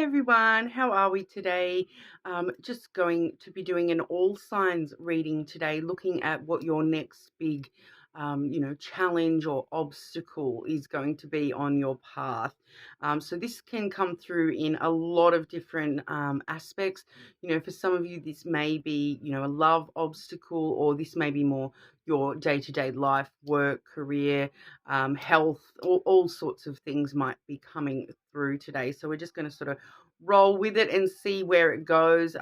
Hi everyone, how are we today? Just going to be doing an all signs reading today, looking at what your next big, challenge or obstacle is going to be on your path. So this can come through in a lot of different aspects. For some of you, this may be, a love obstacle, or this may be more your day-to-day life, work, career, health, all sorts of things might be coming through today. So we're just going to sort of roll with it and see where it goes.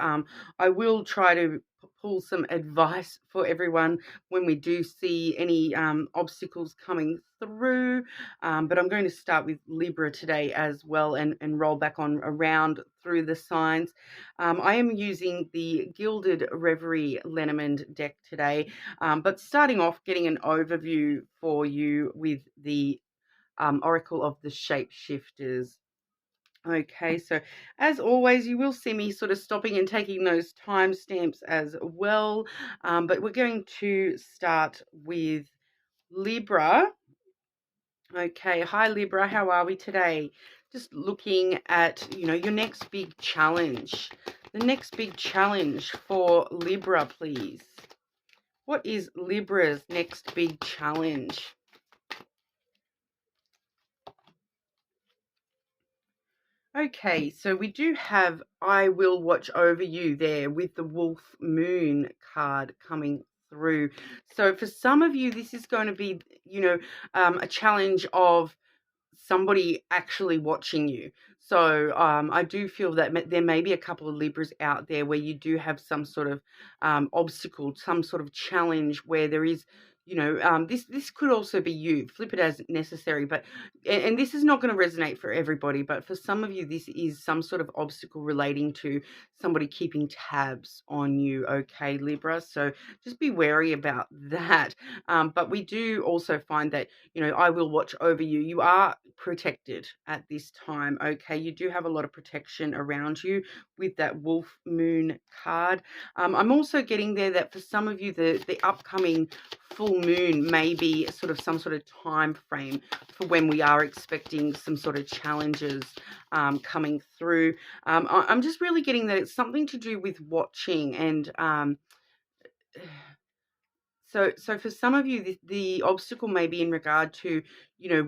I will try to pull some advice for everyone when we do see any obstacles coming through. But I'm going to start with Libra today as well and roll back on around through the signs. I am using the Gilded Reverie Lenormand deck today, but starting off getting an overview for you with the Oracle of the Shapeshifters. Okay, so as always, you will see me sort of stopping and taking those timestamps as well. But we're going to start with Libra. Okay, hi Libra, how are we today? Just looking at, your next big challenge. The next big challenge for Libra, please. What is Libra's next big challenge? Okay, so we do have I Will Watch Over You there with the Wolf Moon card coming through. So for some of you, this is going to be, a challenge of somebody actually watching you. So I do feel that there may be a couple of Libras out there where you do have some sort of obstacle, some sort of challenge where there is, this could also be you. Flip it as necessary, but and this is not going to resonate for everybody, but for some of you, this is some sort of obstacle relating to somebody keeping tabs on you. Okay, Libra. So just be wary about that. But we do also find that I will watch over you. You are protected at this time. Okay, you do have a lot of protection around you with that Wolf Moon card. I'm also getting there that for some of you, the upcoming full moon may be sort of some sort of time frame for when we are expecting some sort of challenges coming through. I'm just really getting that it's something to do with watching and so for some of you, the obstacle may be in regard to,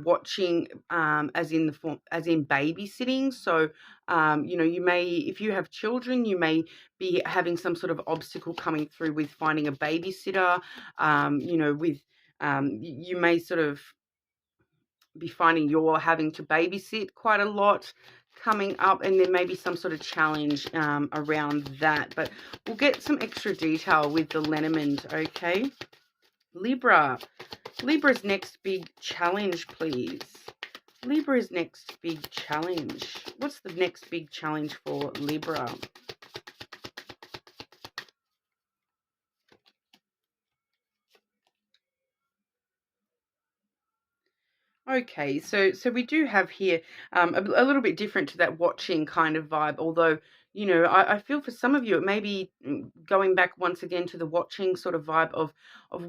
watching, as in the form, as in babysitting. So, you may, if you have children, you may be having some sort of obstacle coming through with finding a babysitter. You may sort of be finding you're having to babysit quite a lot coming up, and there may be some sort of challenge around that. But we'll get some extra detail with the Lenormand, okay? Libra's next big challenge, please. Libra's next big challenge. What's the next big challenge for Libra? Okay, so we do have here a little bit different to that watching kind of vibe, although, I feel for some of you it may be going back once again to the watching sort of vibe of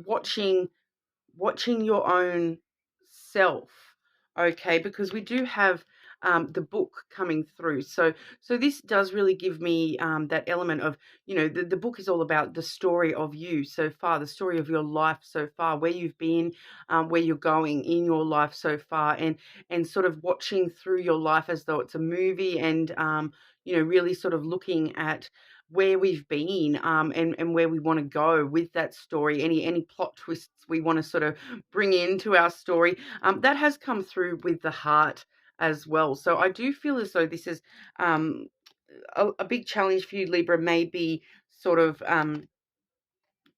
watching your own self, okay? Because we do have the book coming through. So this does really give me that element of, the book is all about the story of you so far, the story of your life so far, where you've been, where you're going in your life so far, and sort of watching through your life as though it's a movie, and really sort of looking at where we've been, and where we want to go with that story, any plot twists we want to sort of bring into our story. That has come through with the heart as well. So I do feel as though this is a big challenge for you, Libra, may be sort of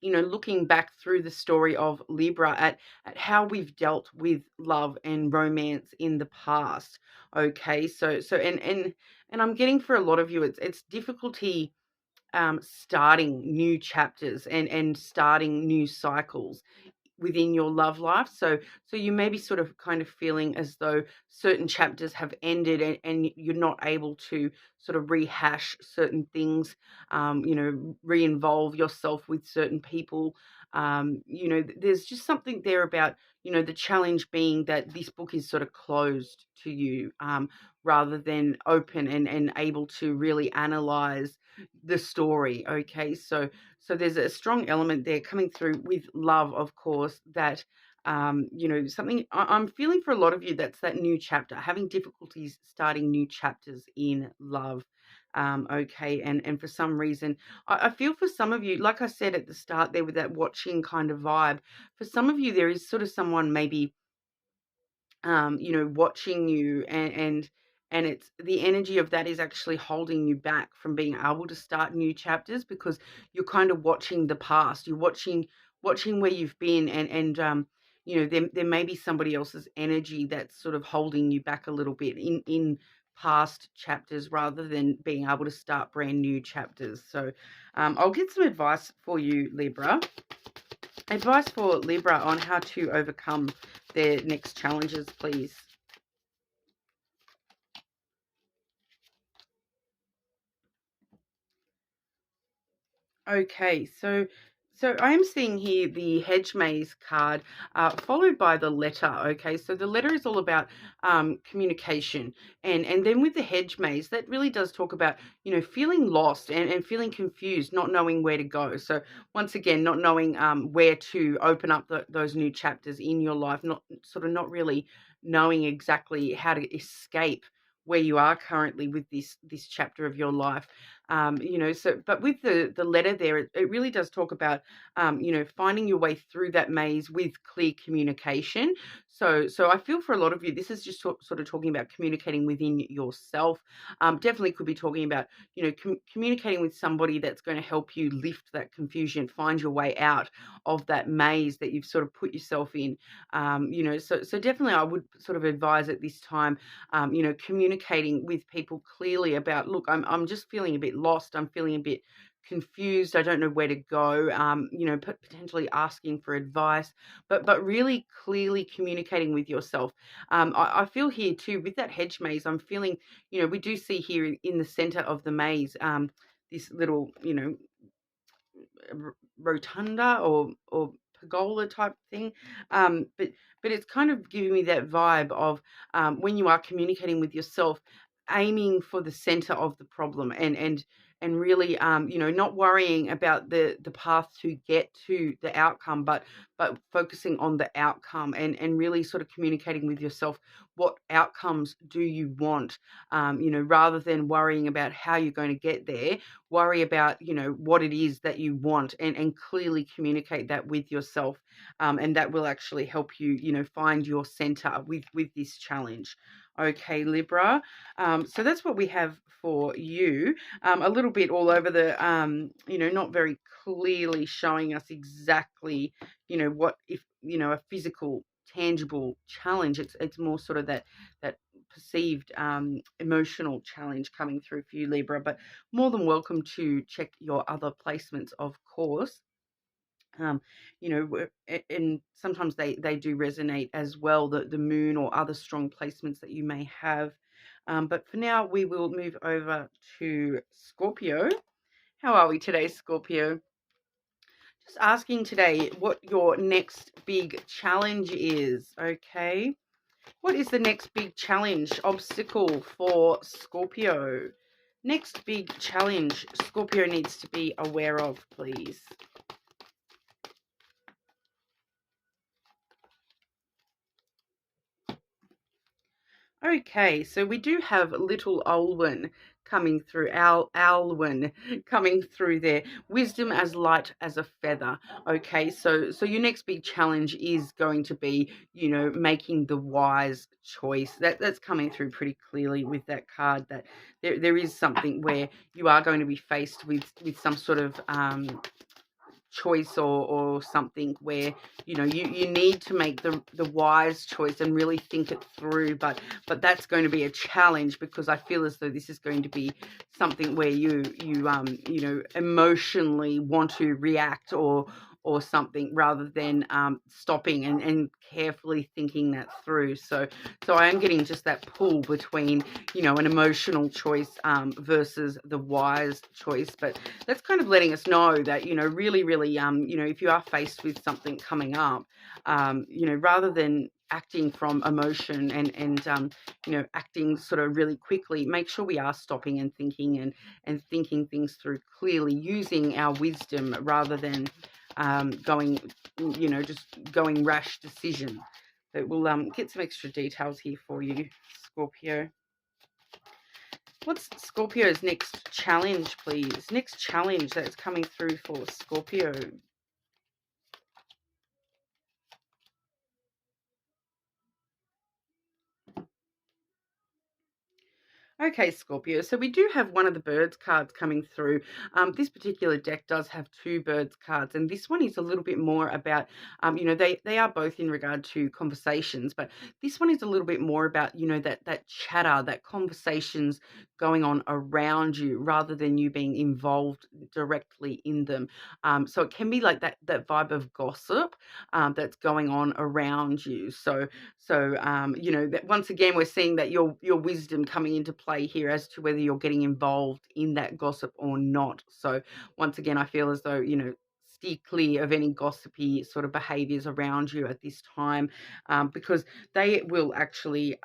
looking back through the story of Libra at how we've dealt with love and romance in the past. Okay, and I'm getting for a lot of you, it's difficulty starting new chapters and starting new cycles within your love life. So you may be sort of kind of feeling as though certain chapters have ended, and you're not able to sort of rehash certain things, re-involve yourself with certain people, You know, there's just something there about, you know, the challenge being that this book is sort of closed to you, rather than open and able to really analyze the story. Okay, so there's a strong element there coming through with love, of course, that you know, something I'm feeling for a lot of you, that's that new chapter, having difficulties starting new chapters in love. Okay, and for some reason, I feel for some of you, like I said at the start there with that watching kind of vibe, for some of you there is sort of someone maybe you know, watching you, and it's the energy of that is actually holding you back from being able to start new chapters, because you're kind of watching the past. You're watching where you've been, and you know, there may be somebody else's energy that's sort of holding you back a little bit in past chapters, rather than being able to start brand new chapters. So I'll get some advice for you, Libra. Advice for Libra on how to overcome their next challenges, please. Okay, so I am seeing here the hedge maze card, followed by the letter. Okay, so the letter is all about communication, and then with the hedge maze, that really does talk about, you know, feeling lost and feeling confused, not knowing where to go. So once again, not knowing where to open up those new chapters in your life, not sort of not really knowing exactly how to escape where you are currently with this chapter of your life. You know, so but with the letter there, it really does talk about you know, finding your way through that maze with clear communication. So I feel for a lot of you, this is just sort of talking about communicating within yourself. Definitely could be talking about, you know, communicating with somebody that's going to help you lift that confusion, find your way out of that maze that you've sort of put yourself in. You know, so definitely I would sort of advise at this time, you know, communicating with people clearly about, look, I'm just feeling a bit lost. I'm feeling a bit confused. I don't know where to go. You know, potentially asking for advice, but really clearly communicating with yourself. I feel here too with that hedge maze. I'm feeling, you know, we do see here in the center of the maze, this little, you know, rotunda or pergola type thing, but it's kind of giving me that vibe of, when you are communicating with yourself, aiming for the center of the problem, and really, you know, not worrying about the path to get to the outcome, but focusing on the outcome, and really sort of communicating with yourself, what outcomes do you want, you know, rather than worrying about how you're going to get there. Worry about, you know, what it is that you want, and clearly communicate that with yourself, and that will actually help you, you know, find your center with this challenge. Okay, Libra. So that's what we have for you. A little bit all over the, you know, not very clearly showing us exactly, you know, what if, you know, a physical, tangible challenge. It's more sort of that perceived emotional challenge coming through for you, Libra. But more than welcome to check your other placements, of course. You know, and sometimes they do resonate as well, the moon or other strong placements that you may have. But for now, we will move over to Scorpio. How are we today, Scorpio? Just asking today what your next big challenge is, okay? What is the next big challenge, obstacle for Scorpio? Next big challenge Scorpio needs to be aware of, please. Okay, so we do have little Olwen coming through, Alwyn coming through there. Wisdom as light as a feather. Okay, so your next big challenge is going to be, you know, making the wise choice. That's coming through pretty clearly with that card, that there is something where you are going to be faced with some sort of choice, or something where, you know, you need to make the wise choice and really think it through, but that's going to be a challenge, because I feel as though this is going to be something where you know, emotionally want to react, or something, rather than stopping and carefully thinking that through. So I am getting just that pull between, an emotional choice versus the wise choice. But that's kind of letting us know that, really, really, if you are faced with something coming up, rather than acting from emotion and acting sort of really quickly, make sure we are stopping and thinking and thinking things through clearly, using our wisdom rather than just going rash decision. But we'll get some extra details here for you, Scorpio. What's Scorpio's next challenge, please? Next challenge that's coming through for Scorpio. Okay, Scorpio. So we do have one of the birds cards coming through. This particular deck does have two birds cards, and this one is a little bit more about, they are both in regard to conversations, but this one is a little bit more about, that chatter, that conversations going on around you rather than you being involved directly in them. So it can be like that vibe of gossip that's going on around you. So that once again, we're seeing that your wisdom coming into play here as to whether you're getting involved in that gossip or not. So once again, I feel as though, steer clear of any gossipy sort of behaviors around you at this time, because they will actually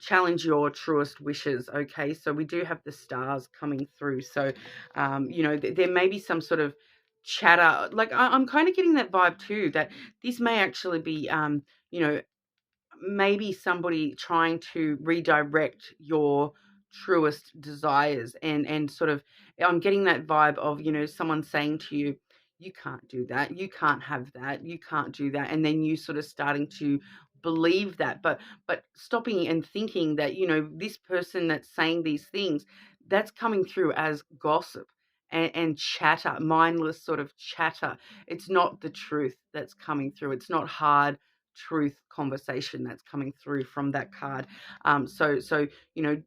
challenge your truest wishes. Okay, so we do have the stars coming through. So, there may be some sort of chatter. Like I'm kind of getting that vibe too, that this may actually be, maybe somebody trying to redirect your truest desires, and sort of, I'm getting that vibe of, someone saying to you, you can't do that, you can't have that, you can't do that, and then you sort of starting to believe that, but stopping and thinking that, this person that's saying these things, that's coming through as gossip and chatter, mindless sort of chatter. It's not the truth that's coming through. It's not hard truth conversation that's coming through from that card. So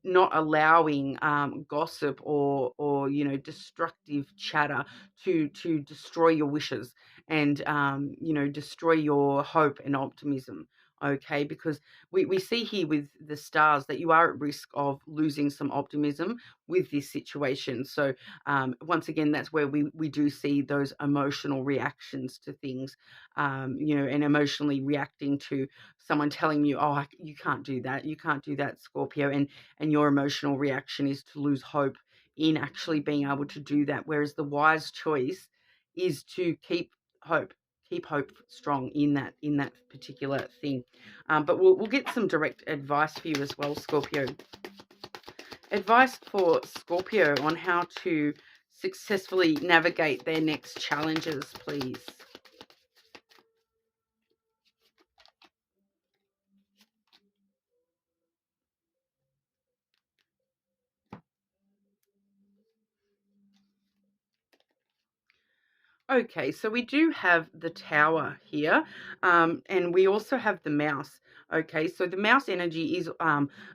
not allowing gossip or destructive chatter to destroy your wishes and destroy your hope and optimism. Okay, because we see here with the stars that you are at risk of losing some optimism with this situation. So once again, that's where we do see those emotional reactions to things, and emotionally reacting to someone telling you, oh, you can't do that, you can't do that, Scorpio, and your emotional reaction is to lose hope in actually being able to do that. Whereas the wise choice is to keep hope strong in that particular thing. But we'll get some direct advice for you as well, Scorpio. Advice for Scorpio on how to successfully navigate their next challenges, please. Okay, so we do have the Tower here, and we also have the Mouse. Okay, so the Mouse energy is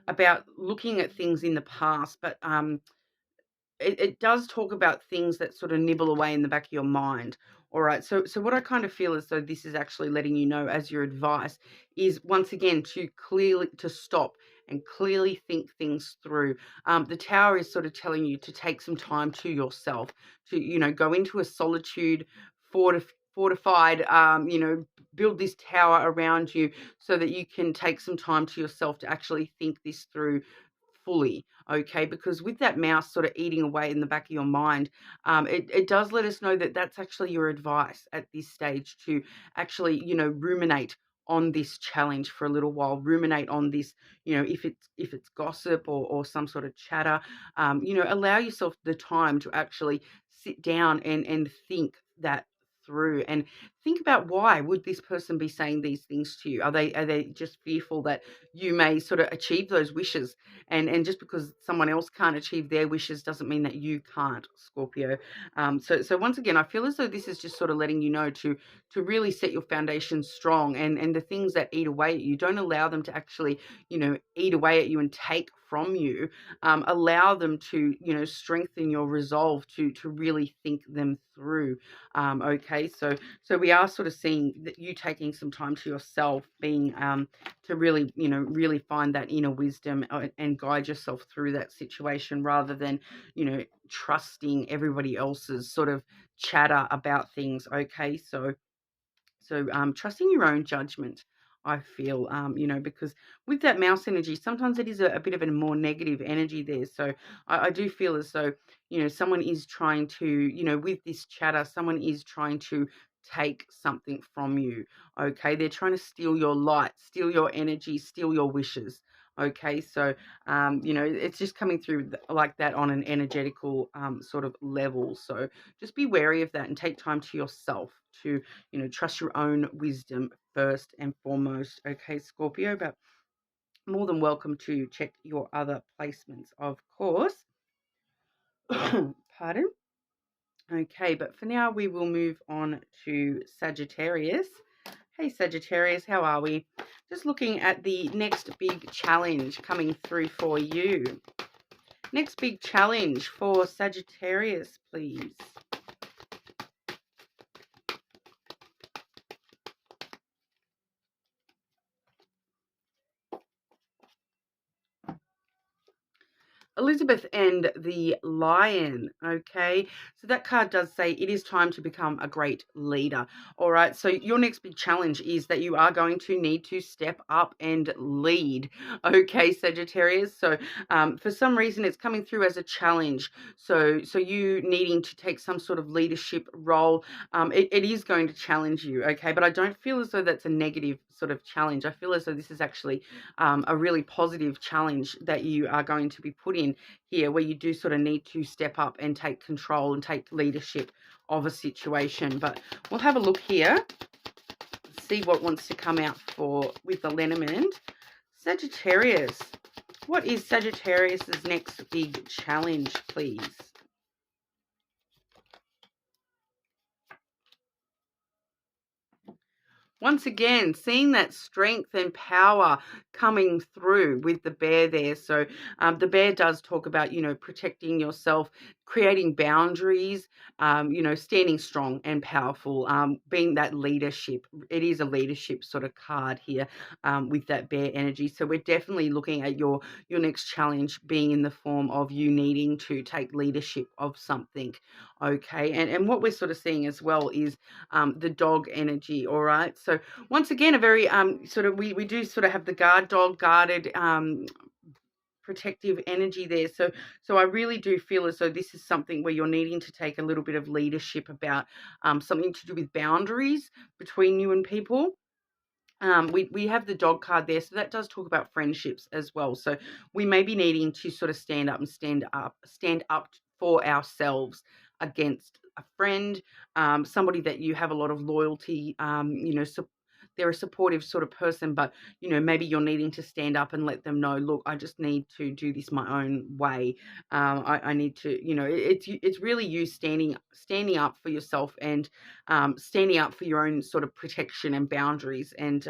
about looking at things in the past, but it does talk about things that sort of nibble away in the back of your mind. All right. So what I kind of feel as though this is actually letting you know as your advice is, once again, to stop and clearly think things through. The Tower is sort of telling you to take some time to yourself, to, go into a solitude, fortified, build this tower around you so that you can take some time to yourself to actually think this through fully. Okay, because with that mouse sort of eating away in the back of your mind, it does let us know that that's actually your advice at this stage, to actually, ruminate on this challenge for a little while, ruminate on this, if it's gossip or some sort of chatter, allow yourself the time to actually sit down and think that through, and think about, why would this person be saying these things to you? Are they just fearful that you may sort of achieve those wishes, and just because someone else can't achieve their wishes doesn't mean that you can't, Scorpio. So once again, I feel as though this is just sort of letting you know to really set your foundation strong, and the things that eat away at you, don't allow them to actually, eat away at you and take from you. Allow them to, strengthen your resolve to really think them through. Okay, so we we are sort of seeing that you taking some time to yourself, being to really, really find that inner wisdom and guide yourself through that situation, rather than, trusting everybody else's sort of chatter about things. Okay, so trusting your own judgment, I feel, because with that mouse energy, sometimes it is a bit of a more negative energy there. So I do feel as though, someone is trying to, with this chatter, someone is trying to take something from you. Okay. They're trying to steal your light, steal your energy, steal your wishes. Okay. So, it's just coming through like that on an energetical sort of level. So just be wary of that and take time to yourself to, trust your own wisdom first and foremost. Okay, Scorpio, but more than welcome to check your other placements, of course. Pardon? Okay, but for now we will move on to Sagittarius. Hey, Sagittarius, how are we? Just looking at the next big challenge coming through for you. Next big challenge for Sagittarius, please. Elizabeth and the Lion, okay? So that card does say it is time to become a great leader, all right? So your next big challenge is that you are going to need to step up and lead, okay, Sagittarius? So for some reason, it's coming through as a challenge. So you needing to take some sort of leadership role, it is going to challenge you, okay? But I don't feel as though that's a negative sort of challenge. I feel as though this is actually a really positive challenge that you are going to be put in here, where you do sort of need to step up and take control and take leadership of a situation. But we'll have a look here, see what wants to come out for with the lenormand. Sagittarius, what is Sagittarius's next big challenge, please? Once again, seeing that strength and power coming through with the bear there. So the bear does talk about, protecting yourself, creating boundaries, standing strong and powerful, being that leadership. It is a leadership sort of card here with that bear energy. So we're definitely looking at your next challenge being in the form of you needing to take leadership of something. Okay. And what we're sort of seeing as well is the dog energy. All right. So once again, a very sort of we do sort of have the guard dog, guarded protective energy there. So I really do feel as though this is something where you're needing to take a little bit of leadership about something to do with boundaries between you and people. We have the dog card there, so that does talk about friendships as well. So we may be needing to sort of stand up for ourselves against a friend, somebody that you have a lot of loyalty, they're a supportive sort of person, but maybe you're needing to stand up and let them know, look, I just need to do this my own way. I need to, it's really you standing up for yourself and standing up for your own sort of protection and boundaries and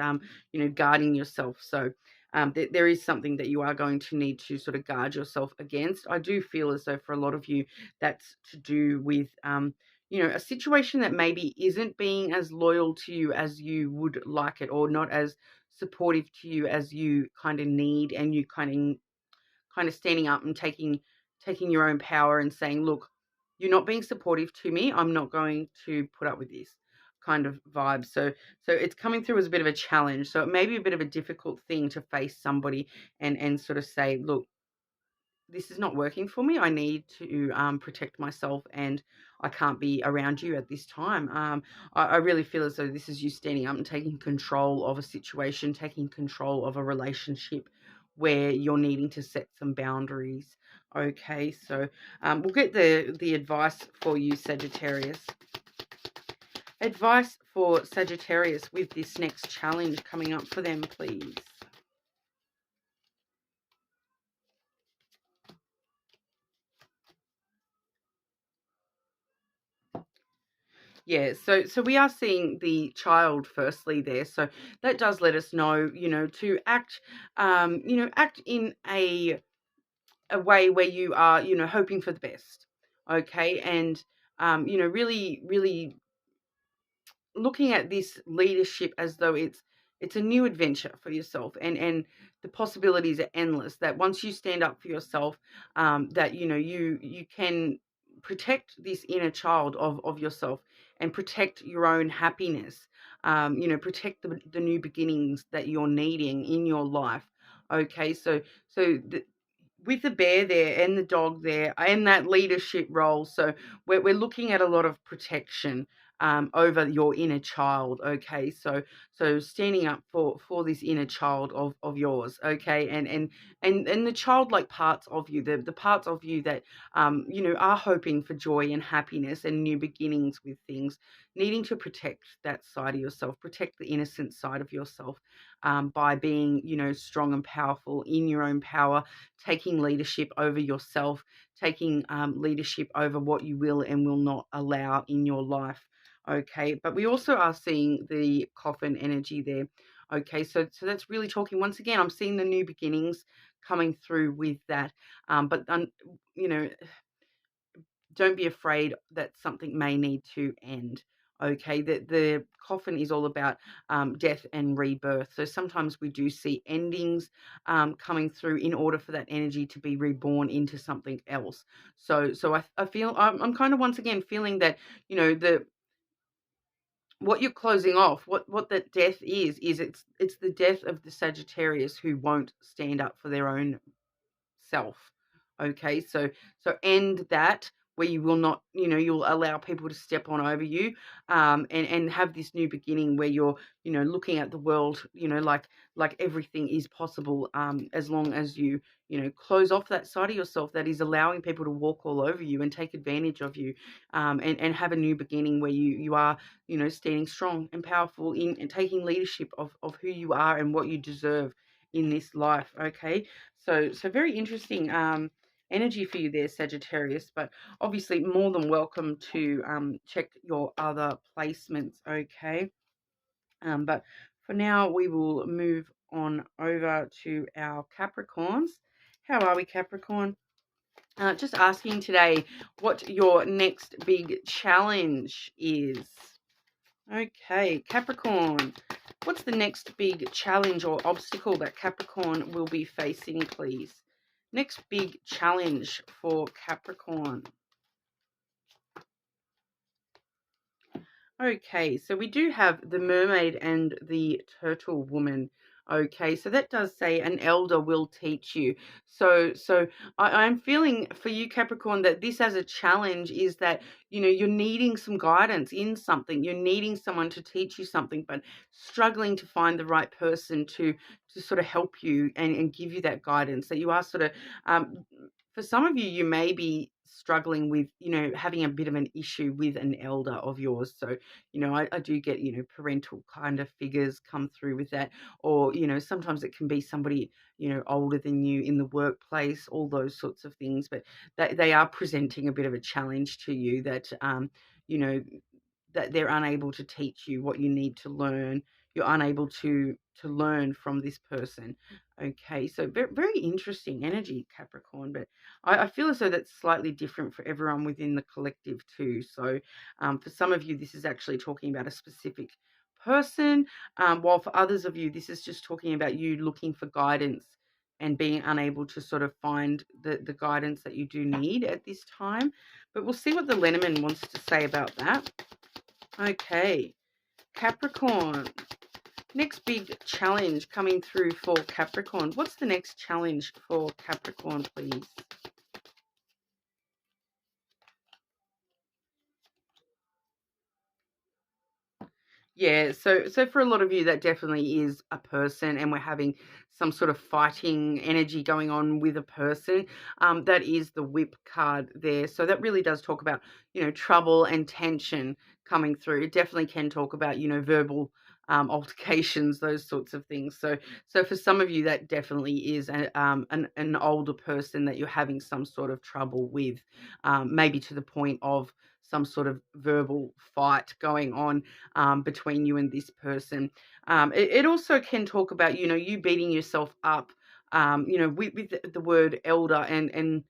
guarding yourself. So there is something that you are going to need to sort of guard yourself against. I do feel as though for a lot of you, that's to do with a situation that maybe isn't being as loyal to you as you would like it, or not as supportive to you as you kind of need, and you kind of standing up and taking your own power and saying, look, you're not being supportive to me, I'm not going to put up with this kind of vibe. So it's coming through as a bit of a challenge. So it may be a bit of a difficult thing to face somebody and sort of say, look, this is not working for me. I need to protect myself, and I can't be around you at this time. I really feel as though this is you standing up and taking control of a situation, taking control of a relationship where you're needing to set some boundaries. Okay, so we'll get the advice for you, Sagittarius. Advice for Sagittarius with this next challenge coming up for them, please. Yeah, so we are seeing the child firstly there. So that does let us know, to act, act in a way where you are, hoping for the best. Okay, and really, really looking at this leadership as though it's a new adventure for yourself, and the possibilities are endless. That once you stand up for yourself, that you can protect this inner child of yourself, and protect your own happiness. Protect the new beginnings that you're needing in your life. Okay, so with the bear there and the dog there and that leadership role. So we're looking at a lot of protection over your inner child. Okay, so standing up for this inner child of yours. Okay, and the childlike parts of you, the parts of you that are hoping for joy and happiness and new beginnings with things, needing to protect that side of yourself, protect the innocent side of yourself, by being strong and powerful in your own power, taking leadership over yourself, taking leadership over what you will and will not allow in your life. Okay, but we also are seeing the coffin energy there. Okay, so that's really talking, once again, I'm seeing the new beginnings coming through with that. But you know, don't be afraid that something may need to end. Okay, the coffin is all about death and rebirth. So sometimes we do see endings coming through in order for that energy to be reborn into something else. So I feel I'm kind of once again feeling that the what you're closing off, what that death is it's the death of the Sagittarius who won't stand up for their own self. Okay, so end that, where you will not, you'll allow people to step on over you, and have this new beginning where you're, looking at the world, like everything is possible, as long as you, close off that side of yourself that is allowing people to walk all over you and take advantage of you, and have a new beginning where you are, standing strong and powerful in and taking leadership of who you are and what you deserve in this life. Okay, so very interesting energy for you there, Sagittarius. But obviously, more than welcome to check your other placements. Okay, but for now, we will move on over to our Capricorns. How are we, Capricorn? Just asking today what your next big challenge is. Okay, Capricorn. What's the next big challenge or obstacle that Capricorn will be facing, please? Next big challenge for Capricorn. Okay, so we do have the mermaid and the turtle woman. Okay, so that does say an elder will teach you. So I'm feeling for you, Capricorn, that this as a challenge is that, you're needing some guidance in something. You're needing someone to teach you something, but struggling to find the right person to sort of help you and give you that guidance. That you are sort of, for some of you, you may be struggling with, having a bit of an issue with an elder of yours. So, I do get, parental kind of figures come through with that. Or, sometimes it can be somebody, older than you in the workplace, all those sorts of things. But they are presenting a bit of a challenge to you that, you know, that they're unable to teach you what you need to learn. You're unable to learn from this person. Okay, so very, very interesting energy, Capricorn. But I feel as though that's slightly different for everyone within the collective too. So for some of you, this is actually talking about a specific person, while for others of you, this is just talking about you looking for guidance and being unable to sort of find the guidance that you do need at this time. But we'll see what the Lenormand wants to say about that. Okay, Capricorn. Next big challenge coming through for Capricorn. What's the next challenge for Capricorn, please? Yeah, so for a lot of you, that definitely is a person, and we're having some sort of fighting energy going on with a person. That is the whip card there. So that really does talk about, trouble and tension coming through. It definitely can talk about, verbal altercations, those sorts of things. So for some of you, that definitely is an older person that you're having some sort of trouble with, maybe to the point of some sort of verbal fight going on between you and this person. It also can talk about, you beating yourself up, with the word elder and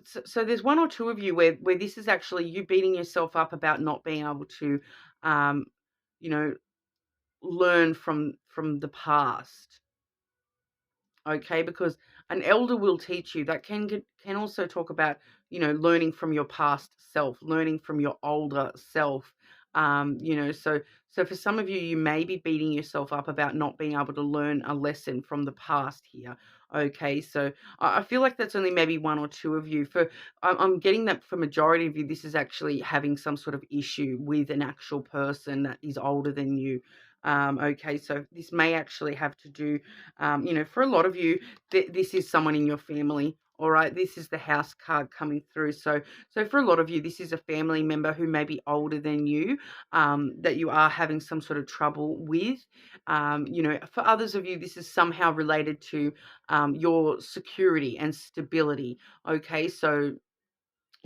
so there's one or two of you where this is actually you beating yourself up about not being able to, um, you know, learn from the past. Okay, because an elder will teach you. That can also talk about, learning from your past self, learning from your older self. So for some of you, you may be beating yourself up about not being able to learn a lesson from the past here. Okay, so I feel like that's only maybe one or two of you. I'm getting that for majority of you, this is actually having some sort of issue with an actual person that is older than you. Okay, so this may actually have to do, for a lot of you, this is someone in your family. All right, this is the house card coming through. So for a lot of you, this is a family member who may be older than you, that you are having some sort of trouble with. For others of you, this is somehow related to your security and stability. Okay, so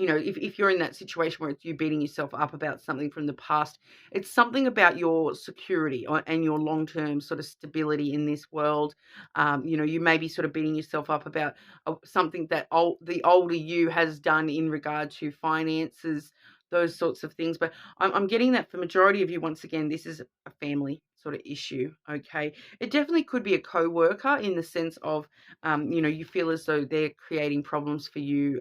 if you're in that situation where it's you beating yourself up about something from the past, it's something about your security and your long-term sort of stability in this world. You may be sort of beating yourself up about something that the older you has done in regard to finances, those sorts of things. But I'm getting that for majority of you, once again, this is a family sort of issue. Okay, it definitely could be a co-worker in the sense of, you feel as though they're creating problems for you.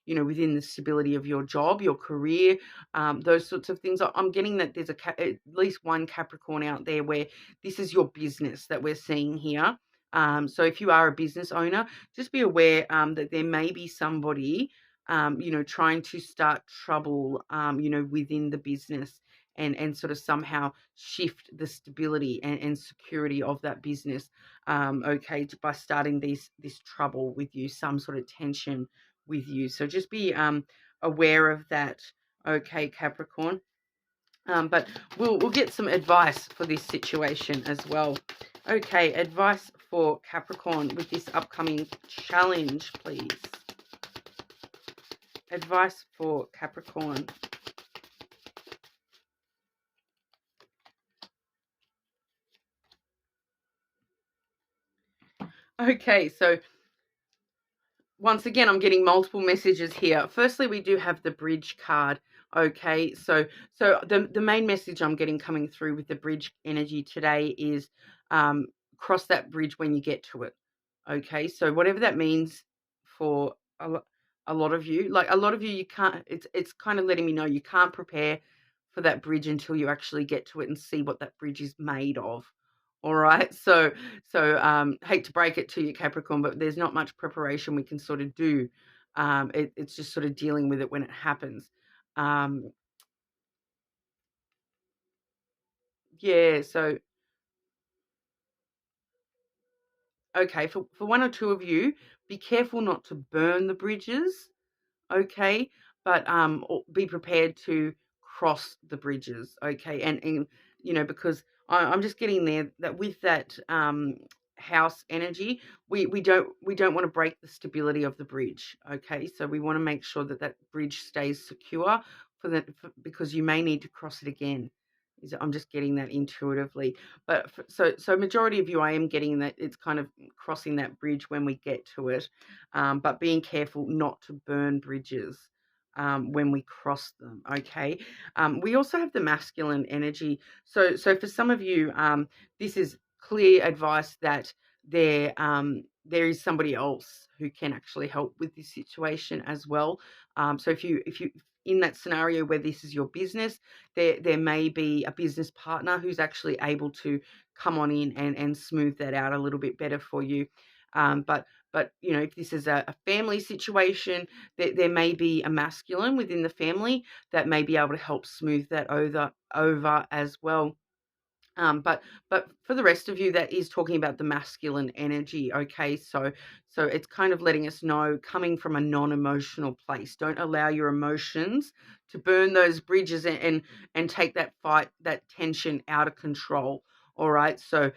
Within the stability of your job, your career, those sorts of things. I'm getting that there's at least one Capricorn out there where this is your business that we're seeing here. So if you are a business owner, just be aware that there may be somebody, trying to start trouble, within the business and sort of somehow shift the stability and security of that business, okay, by starting this trouble with you, some sort of tension with you. So just be aware of that, okay, Capricorn. But we'll get some advice for this situation as well. Okay, advice for Capricorn with this upcoming challenge, please. Advice for Capricorn. Okay, so once again, I'm getting multiple messages here. Firstly, we do have the bridge card. Okay, so the main message I'm getting coming through with the bridge energy today is, cross that bridge when you get to it. Okay, so whatever that means for a lot of you, like a lot of you, you can't. It's kind of letting me know you can't prepare for that bridge until you actually get to it and see what that bridge is made of. All right. So hate to break it to you, Capricorn, but there's not much preparation we can sort of do. It's just sort of dealing with it when it happens. Um, yeah. So, okay. For one or two of you, be careful not to burn the bridges. Okay, but be prepared to cross the bridges. Okay, and because I'm just getting there that with that house energy, we don't want to break the stability of the bridge. Okay, so we want to make sure that that bridge stays secure because you may need to cross it again. I'm just getting that intuitively, but so majority of you, I am getting that it's kind of crossing that bridge when we get to it, but being careful not to burn bridges when we cross them. Okay, we also have the masculine energy. So for some of you, this is clear advice that there is somebody else who can actually help with this situation as well. So if you in that scenario where this is your business, there may be a business partner who's actually able to come on in and smooth that out a little bit better for you. But if this is a family situation, there may be a masculine within the family that may be able to help smooth that over as well. But for the rest of you, that is talking about the masculine energy. Okay, so it's kind of letting us know, coming from a non-emotional place. Don't allow your emotions to burn those bridges and take that fight, that tension out of control. All right, so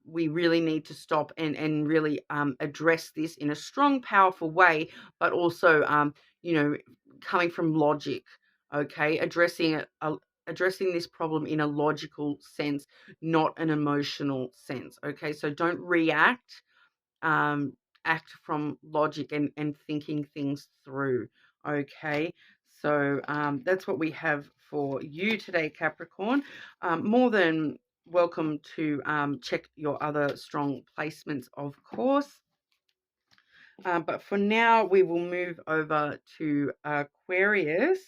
we really need to stop and really address this in a strong, powerful way, but also coming from logic. Okay, addressing this problem in a logical sense, not an emotional sense. Okay, so don't react, um, act from logic and thinking things through. Okay, so that's what we have for you today, Capricorn. More than welcome to check your other strong placements, of course. But for now, we will move over to Aquarius.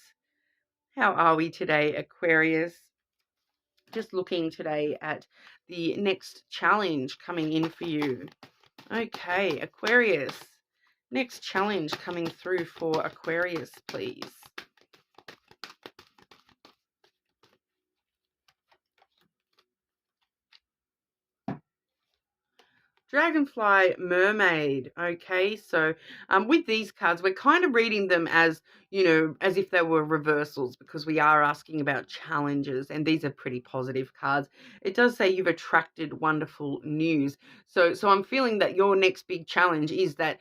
How are we today, Aquarius? Just looking today at the next challenge coming in for you. Okay, Aquarius. Next challenge coming through for Aquarius, please. Dragonfly, Mermaid. Okay, so with these cards, we're kind of reading them as, as if they were reversals, because we are asking about challenges, and these are pretty positive cards. It does say you've attracted wonderful news. So I'm feeling that your next big challenge is that,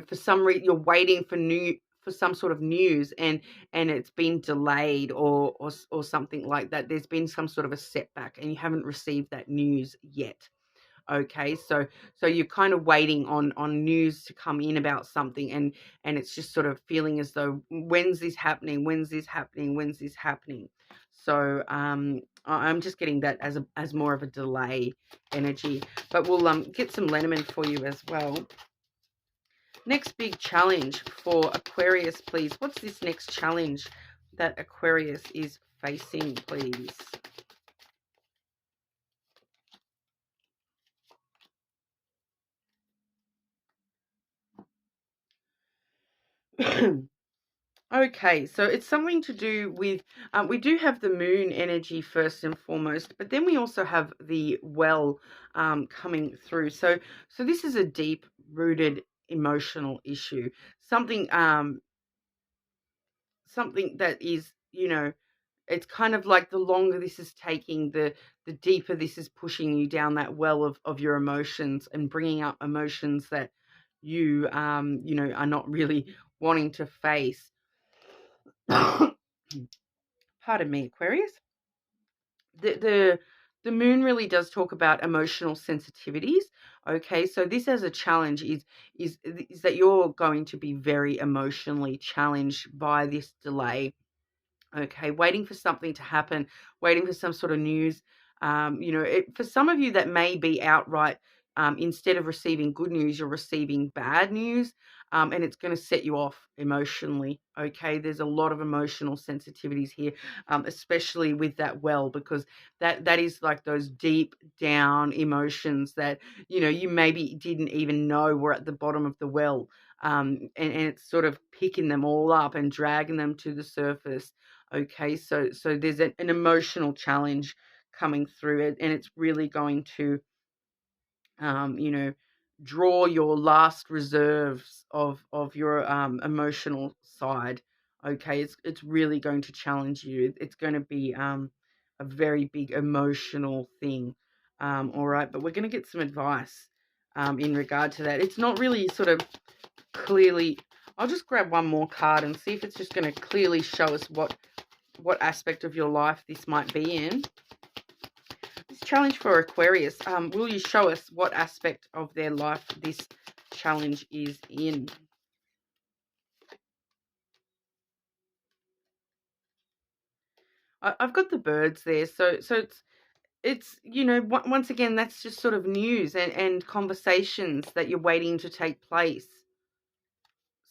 for some reason you're waiting for some sort of news, and it's been delayed or something like that. There's been some sort of a setback and you haven't received that news yet. Okay, so you're kind of waiting on news to come in about something, and it's just sort of feeling as though, when's this happening, so I'm just getting that as more of a delay energy, but we'll get some lenormand for you as well. Next big challenge for Aquarius, please. What's this next challenge that Aquarius is facing, please? Okay, so it's something to do with, we do have the moon energy first and foremost, but then we also have the well coming through. So this is a deep rooted emotional issue, something something that is, it's kind of like the longer this is taking, the deeper this is pushing you down that well of your emotions and bringing up emotions that you, are not really wanting to face. Pardon me, Aquarius. The moon really does talk about emotional sensitivities. Okay, so this as a challenge is that you're going to be very emotionally challenged by this delay. Okay, waiting for something to happen, waiting for some sort of news. For some of you that may be outright, instead of receiving good news, you're receiving bad news, and it's going to set you off emotionally. Okay, there's a lot of emotional sensitivities here, especially with that well, because that is like those deep down emotions that you maybe didn't even know were at the bottom of the well, and it's sort of picking them all up and dragging them to the surface. Okay, so there's an emotional challenge coming through it, and it's really going to, you know, draw your last reserves of your emotional side. Okay, it's really going to challenge you. It's going to be a very big emotional thing. All right, but we're going to get some advice in regard to that. It's not really sort of clearly. I'll just grab one more card and see if it's just going to clearly show us what aspect of your life this might be in. This challenge for Aquarius, will you show us what aspect of their life this challenge is in? I've got the birds there, so it's once again, that's just sort of news and conversations that you're waiting to take place.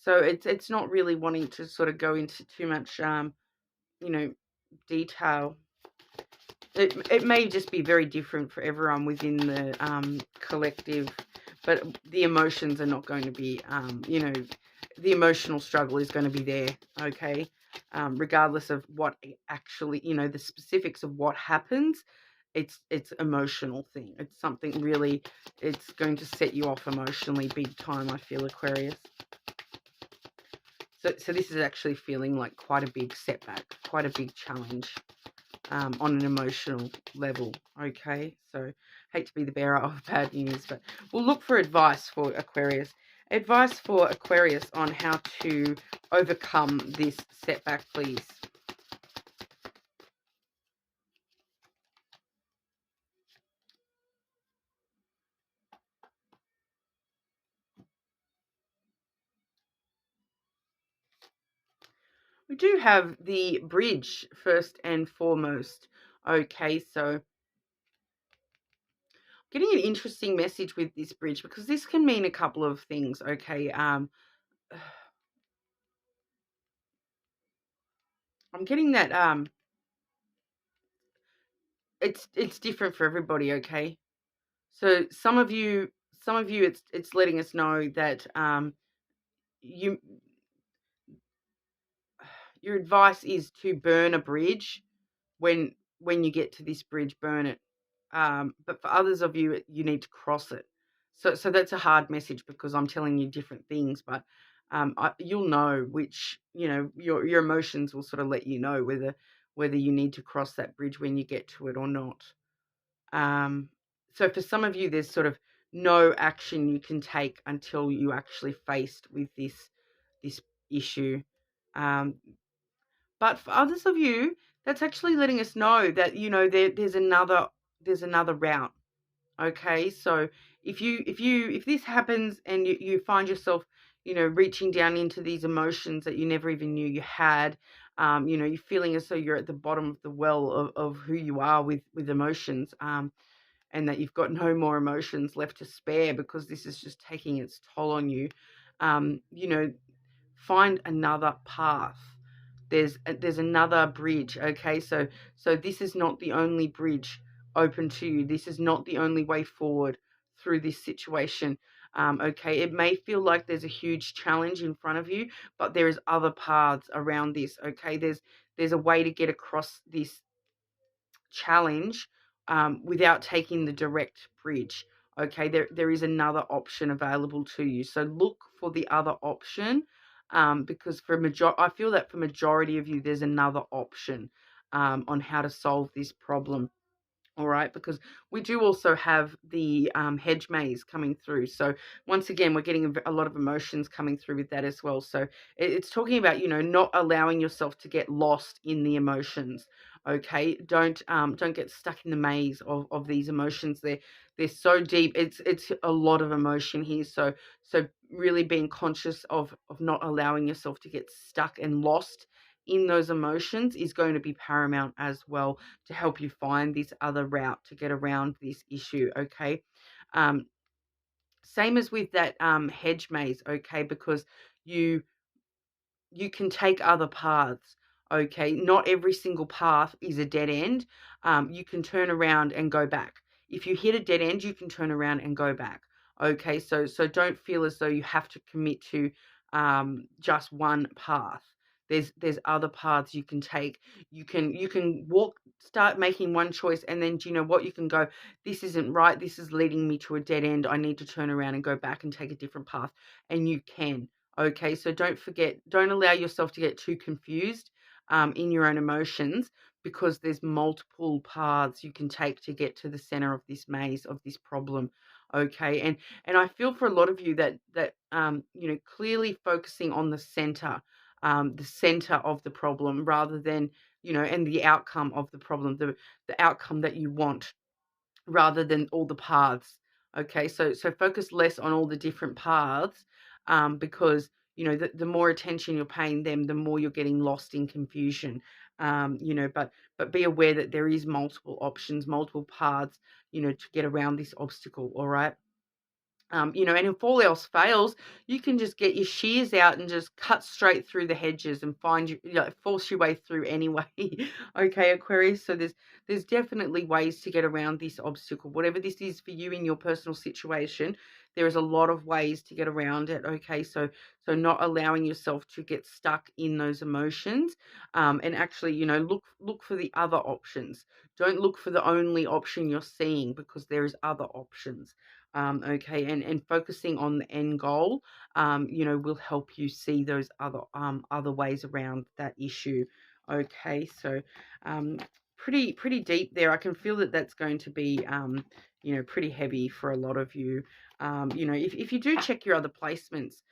So it's not really wanting to sort of go into too much detail. It may just be very different for everyone within the collective, but the emotions are not going to be, the emotional struggle is going to be there, okay? Regardless of what actually, the specifics of what happens, it's emotional thing. It's something really, it's going to set you off emotionally big time, I feel, Aquarius. So this is actually feeling like quite a big setback, quite a big challenge. On an emotional level, okay? So hate to be the bearer of bad news, but we'll look for advice for Aquarius. Advice for Aquarius on how to overcome this setback, please. We do have the bridge first and foremost. Okay, so getting an interesting message with this bridge, because this can mean a couple of things. Okay, I'm getting that it's different for everybody. Okay, so some of you it's letting us know that you your advice is to burn a bridge when you get to this bridge, burn it. But for others of you, you need to cross it. So that's a hard message, because I'm telling you different things, but you'll know which, your emotions will sort of let you know whether you need to cross that bridge when you get to it or not. So for some of you, there's sort of no action you can take until you actually faced with this issue. Um, but for others of you, that's actually letting us know that there's another route. Okay, so if this happens and you find yourself, reaching down into these emotions that you never even knew you had, you're feeling as though you're at the bottom of the well of who you are with emotions, and that you've got no more emotions left to spare because this is just taking its toll on you. Um, you know, Find another path. There's another bridge. Okay, so this is not the only bridge open to you. This is not the only way forward through this situation. Okay, it may feel like there's a huge challenge in front of you, but there is other paths around this. Okay, there's a way to get across this challenge, without taking the direct bridge. Okay, there is another option available to you. So look for the other option, because I feel that for majority of you, there's another option on how to solve this problem. All right, because we do also have the hedge maze coming through. So once again, we're getting a lot of emotions coming through with that as well. So it's talking about, not allowing yourself to get lost in the emotions. Okay, don't get stuck in the maze of these emotions. They're so deep. It's a lot of emotion here. So really being conscious of not allowing yourself to get stuck and lost in those emotions is going to be paramount as well, to help you find this other route to get around this issue. Okay, um, same as with that hedge maze. Okay, because you you can take other paths. Okay, not every single path is a dead end. You can turn around and go back. If you hit a dead end, you can turn around and go back. Okay, so don't feel as though you have to commit to just one path. There's other paths you can take. You can start making one choice, and then, do you know what, you can go, this isn't right, this is leading me to a dead end, I need to turn around and go back and take a different path. And you can. Okay, so don't allow yourself to get too confused in your own emotions, because there's multiple paths you can take to get to the center of this maze, of this problem. Okay, and I feel for a lot of you that clearly focusing on the center of the problem, rather than, and the outcome of the problem, the outcome that you want, rather than all the paths. Okay, so focus less on all the different paths, because the more attention you're paying them, the more you're getting lost in confusion. But be aware that there is multiple options, multiple paths, to get around this obstacle. All right. And if all else fails, you can just get your shears out and just cut straight through the hedges and force your way through anyway. Okay, Aquarius. So there's definitely ways to get around this obstacle, whatever this is for you in your personal situation. There is a lot of ways to get around it. Okay, so not allowing yourself to get stuck in those emotions, and actually, look for the other options. Don't look for the only option you're seeing, because there is other options. Okay, and focusing on the end goal, will help you see those other ways around that issue. Okay, so pretty deep there. I can feel that that's going to be pretty heavy for a lot of you. If you do check your other placements,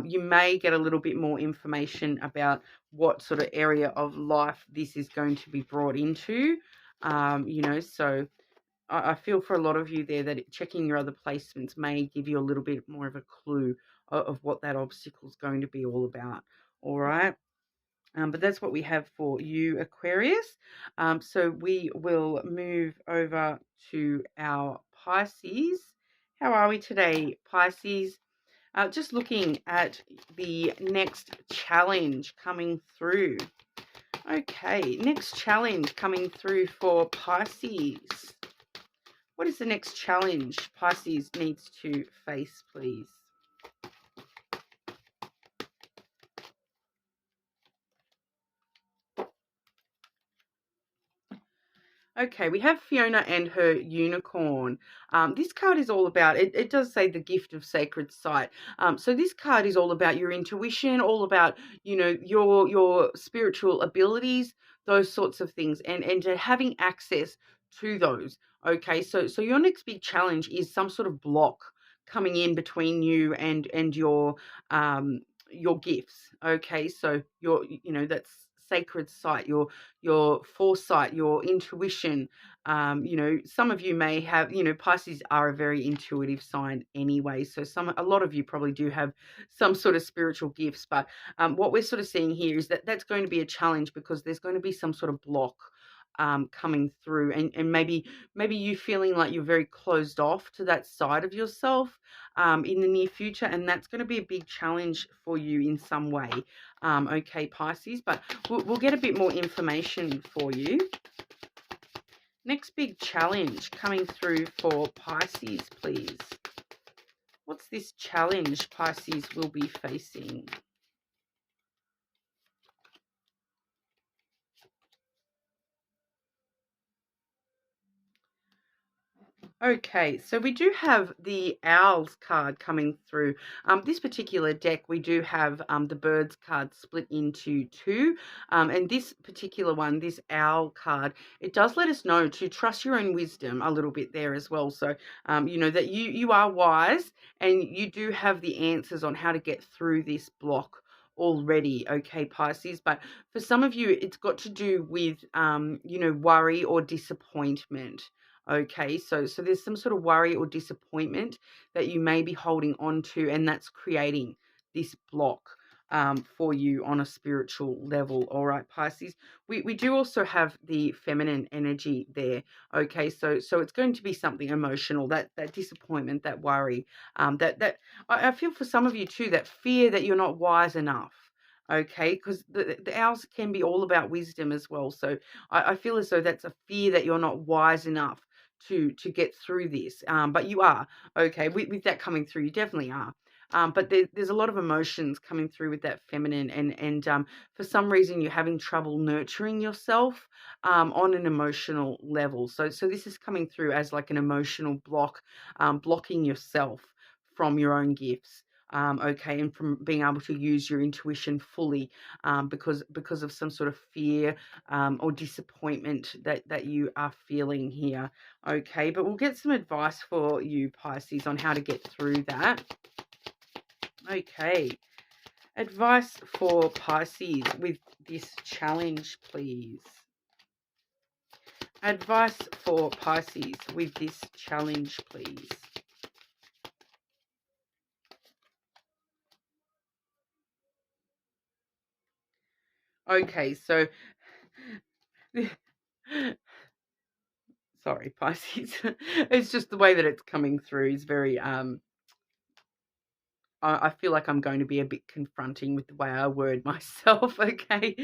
you may get a little bit more information about what sort of area of life this is going to be brought into. So I feel for a lot of you there that checking your other placements may give you a little bit more of a clue of what that obstacle is going to be all about. All right. But that's what we have for you, Aquarius. So we will move over to our Pisces. How are we today, Pisces? Just looking at the next challenge coming through. Okay, next challenge coming through for Pisces. What is the next challenge Pisces needs to face, please? Okay, we have Fiona and her unicorn. This card is all about, it does say the gift of sacred sight. So this card is all about your intuition, all about, your spiritual abilities, those sorts of things, and having access to those. Okay, so your next big challenge is some sort of block coming in between you and your gifts. Okay, so that's sacred sight, your foresight, your intuition. Some of you may have, Pisces are a very intuitive sign anyway. So a lot of you probably do have some sort of spiritual gifts. But what we're sort of seeing here is that that's going to be a challenge because there's going to be some sort of block coming through, and maybe you feeling like you're very closed off to that side of yourself in the near future, and that's going to be a big challenge for you in some way. Okay, Pisces, but we'll get a bit more information for you. Next big challenge coming through for Pisces, please. What's this challenge Pisces will be facing? Okay, so we do have the Owls card coming through. This particular deck, we do have the Birds card split into two. And this particular one, this Owl card, it does let us know to trust your own wisdom a little bit there as well. So, that you are wise and you do have the answers on how to get through this block already. Okay, Pisces, but for some of you, it's got to do with, worry or disappointment. Okay, so there's some sort of worry or disappointment that you may be holding on to, and that's creating this block for you on a spiritual level. All right, Pisces. We do also have the feminine energy there. Okay, so it's going to be something emotional, that disappointment, that worry, that I feel for some of you too, that fear that you're not wise enough. Okay, because the owls can be all about wisdom as well. So I feel as though that's a fear that you're not wise enough to get through this. But you are, okay, with that coming through, you definitely are. But there's a lot of emotions coming through with that feminine, and for some reason you're having trouble nurturing yourself on an emotional level. So this is coming through as like an emotional block, blocking yourself from your own gifts. Okay, and from being able to use your intuition fully, because of some sort of fear or disappointment that you are feeling here. Okay, but we'll get some advice for you, Pisces, on how to get through that. Okay, advice for Pisces with this challenge, please. Advice for Pisces with this challenge, please. Okay, so sorry, Pisces. It's just the way that it's coming through is very I feel like I'm going to be a bit confronting with the way I word myself. Okay.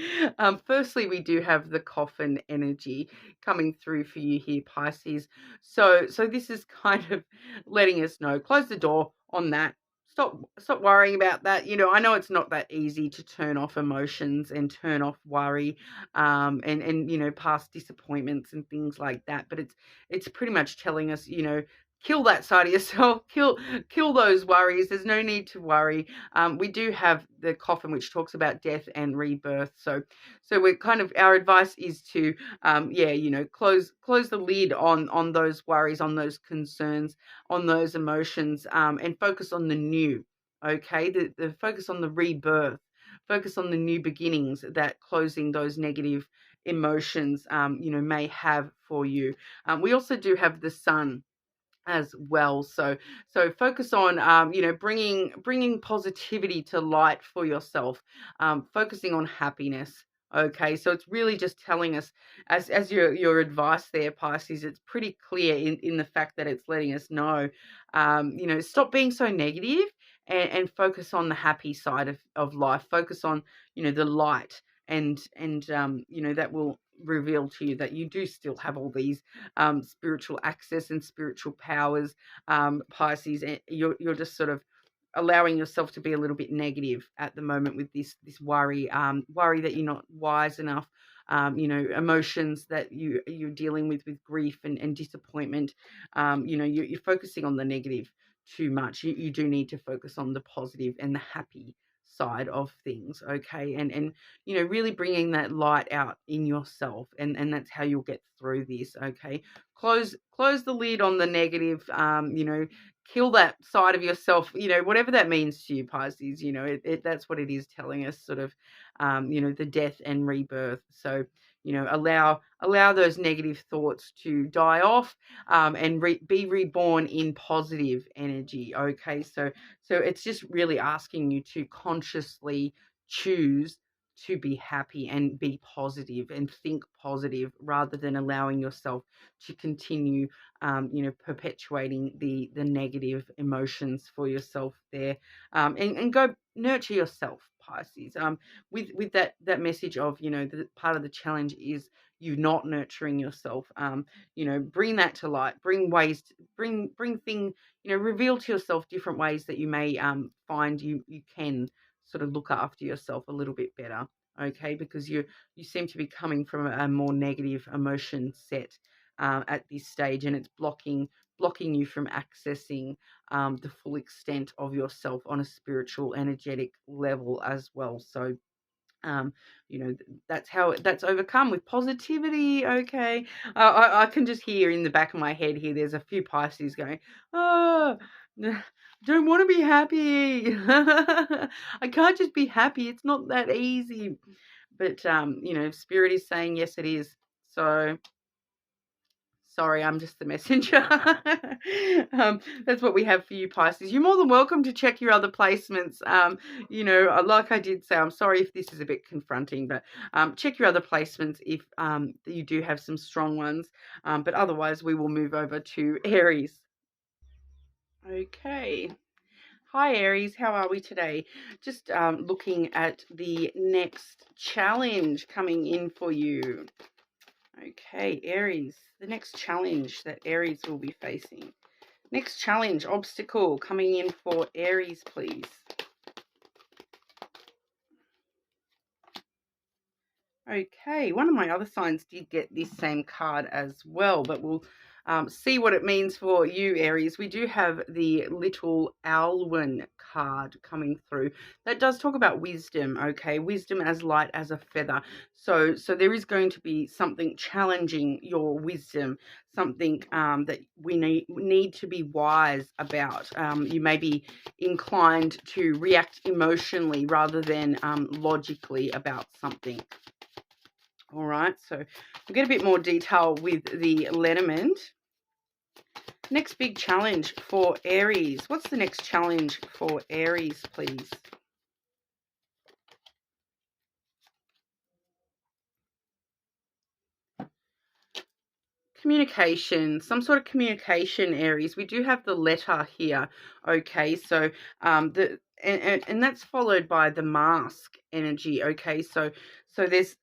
Firstly, we do have the coffin energy coming through for you here, Pisces. So this is kind of letting us know, close the door on that. Stop worrying about that. I know it's not that easy to turn off emotions and turn off worry, and past disappointments and things like that. But it's pretty much telling us, kill that side of yourself, kill those worries. There's no need to worry. We do have the coffin, which talks about death and rebirth. So we're our advice is to, close the lid on those worries, on those concerns, on those emotions, and focus on the new. Okay, the focus on the rebirth, focus on the new beginnings that closing those negative emotions, may have for you. We also do have the sun as well. So focus on bringing positivity to light for yourself, focusing on happiness. Okay, so it's really just telling us, as your advice there, Pisces. It's pretty clear in the fact that it's letting us know, stop being so negative, and focus on the happy side of life. Focus on the light, and that will reveal to you that you do still have all these spiritual access and spiritual powers, Pisces. And you're just sort of allowing yourself to be a little bit negative at the moment with this worry that you're not wise enough, emotions that you're dealing with grief and disappointment. You're focusing on the negative too much. You do need to focus on the positive and the happy side of things. Okay, and really bringing that light out in yourself, and that's how you'll get through this. Okay, close the lid on the negative. Kill that side of yourself, whatever that means to you, Pisces. That's what it is telling us, sort of, the death and rebirth. So allow those negative thoughts to die off, and be reborn in positive energy. Okay, so it's just really asking you to consciously choose to be happy and be positive and think positive, rather than allowing yourself to continue perpetuating the negative emotions for yourself there, and go nurture yourself, Pisces. With that message of, the part of the challenge is you not nurturing yourself. Bring that to light. Bring ways to, bring thing, reveal to yourself different ways that you may find you can sort of look after yourself a little bit better. Okay, because you seem to be coming from a more negative emotion set at this stage, and it's blocking you from accessing the full extent of yourself on a spiritual, energetic level as well. So um that's overcome with positivity. Okay, I can just hear in the back of my head here, there's a few Pisces going, oh, don't want to be happy. I can't just be happy, it's not that easy. But spirit is saying yes, it is. So sorry, I'm just the messenger. That's what we have for you, Pisces. You're more than welcome to check your other placements. Like I did say, I'm sorry if this is a bit confronting, but check your other placements if you do have some strong ones. But otherwise, we will move over to Aries. Okay. Hi, Aries. How are we today? Just looking at the next challenge coming in for you. Okay, Aries, the next challenge that Aries will be facing. Next challenge, obstacle coming in for Aries, please. Okay, one of my other signs did get this same card as well, but we'll see what it means for you, Aries. We do have the little Alwyn card coming through. That does talk about wisdom, okay? Wisdom as light as a feather. So there is going to be something challenging your wisdom, something that we need to be wise about. You may be inclined to react emotionally rather than logically about something. All right, so we'll get a bit more detail with the lenormand. Next big challenge for Aries. What's the next challenge for Aries, please? Communication, some sort of communication, Aries. We do have the letter here. Okay, so and that's followed by the mask energy. Okay, so there's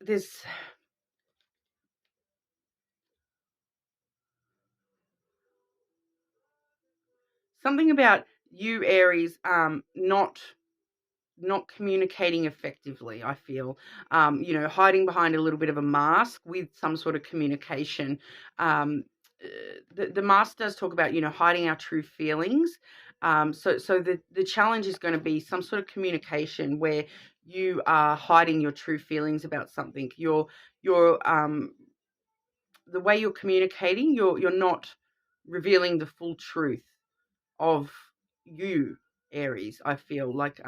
something about you, Aries, not communicating effectively, I feel. Hiding behind a little bit of a mask with some sort of communication. The mask does talk about, hiding our true feelings. So the challenge is going to be some sort of communication where you are hiding your true feelings about something. You're the way you're communicating, you're not revealing the full truth of you, Aries. I feel like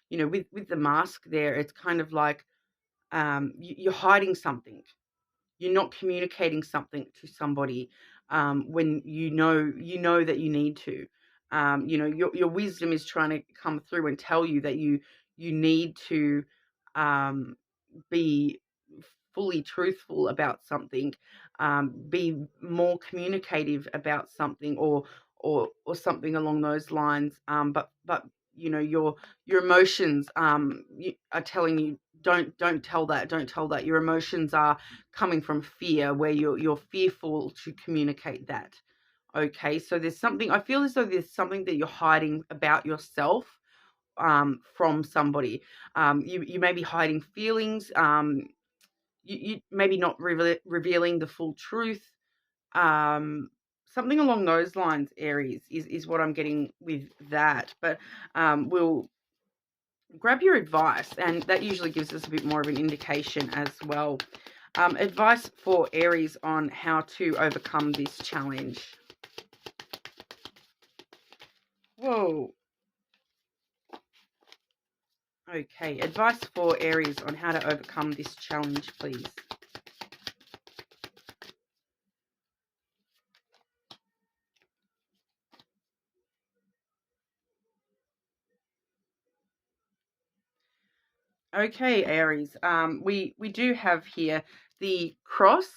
with the mask there, it's kind of like you're hiding something. You're not communicating something to somebody. when you know that you need to. Your wisdom is trying to come through and tell you that you need to be fully truthful about something, be more communicative about something, or something along those lines. But your emotions are telling you, don't tell that, don't tell that. Your emotions are coming from fear, where you're fearful to communicate that. Okay, so there's something, I feel as though there's something that you're hiding about yourself from somebody. You may be hiding feelings. You maybe not revealing the full truth. Something along those lines, Aries, is what I'm getting with that. But we'll grab your advice, and that usually gives us a bit more of an indication as well. Advice for Aries on how to overcome this challenge. Whoa. Okay, advice for Aries on how to overcome this challenge, please. Okay, Aries. We do have here the cross,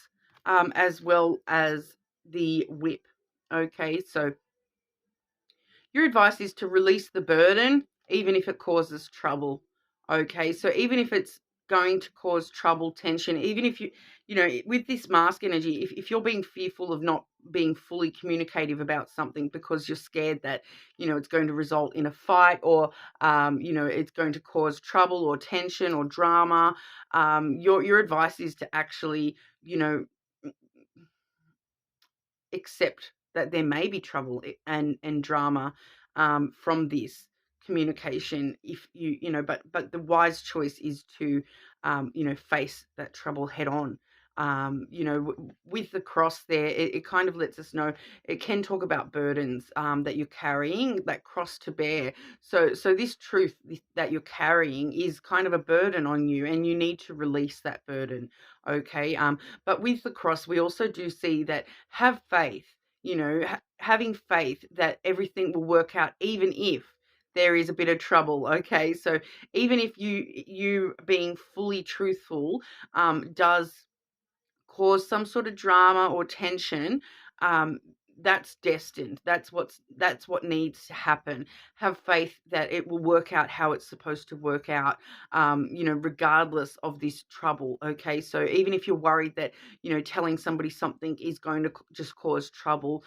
as well as the whip. Okay, so your advice is to release the burden, even if it causes trouble. Okay, so even if it's going to cause trouble, tension, even if with this mask energy, if you're being fearful of not being fully communicative about something because you're scared that, it's going to result in a fight, or, it's going to cause trouble or tension or drama, your advice is to actually, accept that there may be trouble and drama from this communication, if but the wise choice is to face that trouble head on. With the cross there, it kind of lets us know, it can talk about burdens that you're carrying, that cross to bear. So this truth that you're carrying is kind of a burden on you, and you need to release that burden. Okay. But with the cross, we also do see that have faith, having faith that everything will work out, even if there is a bit of trouble. Okay. So even if you being fully truthful does cause some sort of drama or tension, um, that's destined. That's what needs to happen. Have faith that it will work out how it's supposed to work out, regardless of this trouble. Okay, so even if you're worried that, telling somebody something is going to just cause trouble,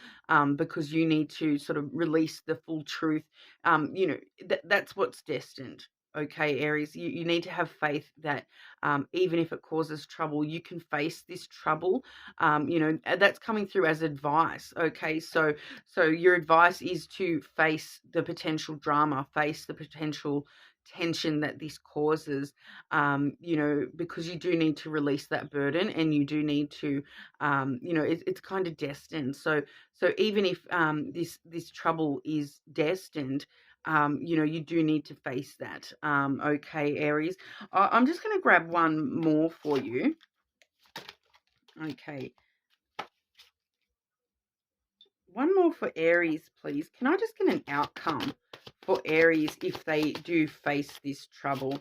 because you need to sort of release the full truth, that's what's destined. Okay, Aries, you need to have faith that even if it causes trouble, you can face this trouble. That's coming through as advice. Okay, so your advice is to face the potential drama, face the potential tension that this causes, because you do need to release that burden, and you do need to, it's kind of destined. So even if this trouble is destined, you do need to face that. Okay, Aries. I'm just going to grab one more for you. Okay. One more for Aries, please. Can I just get an outcome for Aries if they do face this trouble?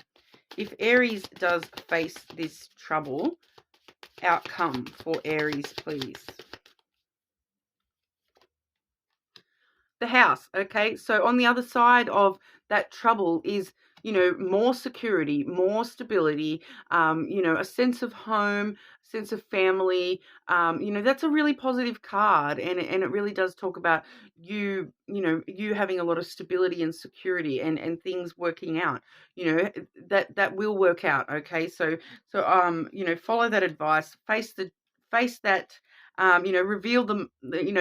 If Aries does face this trouble, outcome for Aries, please. The house. Okay, so on the other side of that trouble is, more security, more stability, a sense of home, sense of family. That's a really positive card, and it really does talk about you having a lot of stability and security, and things working out. That will work out. Okay, so follow that advice, face that, reveal them,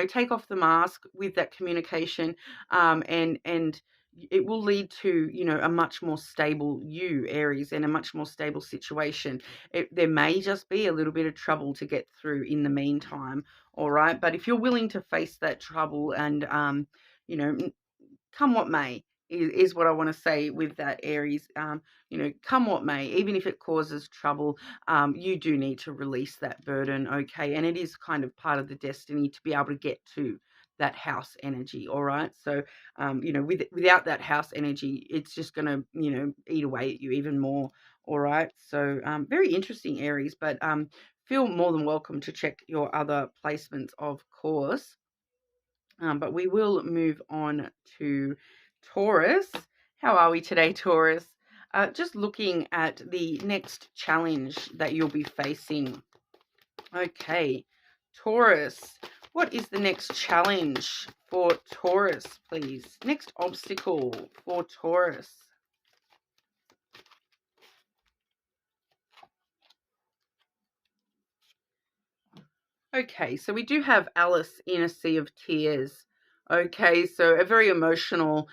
take off the mask with that communication, and it will lead to, a much more stable you, Aries, and a much more stable situation. There may just be a little bit of trouble to get through in the meantime, all right? But if you're willing to face that trouble and, come what may, is what I want to say with that, Aries. You know, come what may, even if it causes trouble, you do need to release that burden, okay? And it is kind of part of the destiny to be able to get to that house energy, all right? So, you know, without that house energy, it's just going to, you know, eat away at you even more, all right? So, very interesting, Aries, but feel more than welcome to check your other placements, of course. But we will move on to Taurus. How are we today, Taurus? Just looking at the next challenge that you'll be facing. Okay, Taurus, what is the next challenge for Taurus, please? Next obstacle for Taurus. Okay, so we do have Alice in a Sea of Tears. Okay, so a very emotional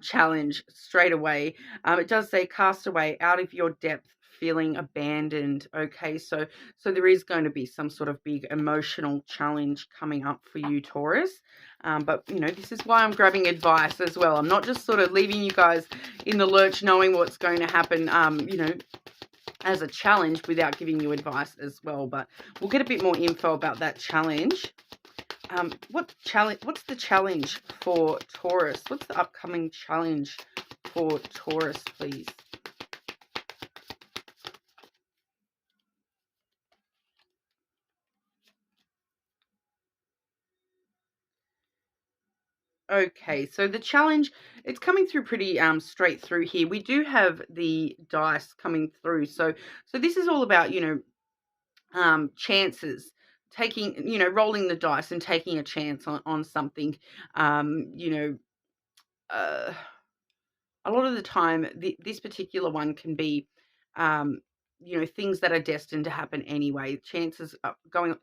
challenge straight away. It does say cast away out of your depth, feeling abandoned. Okay, so there is going to be some sort of big emotional challenge coming up for you, Taurus. But you know, this is why I'm grabbing advice as well. I'm not just sort of leaving you guys in the lurch, knowing what's going to happen. You know, as a challenge without giving you advice as well, but we'll get a bit more info about that challenge. What's the challenge for Taurus? What's the upcoming challenge for Taurus, please? Okay, so the challenge, it's coming through pretty straight through here. We do have the dice coming through. So this is all about, you know, chances, taking, you know, rolling the dice and taking a chance on something. You know, a lot of the time, this particular one can be, um, you know, things that are destined to happen anyway. Chances are going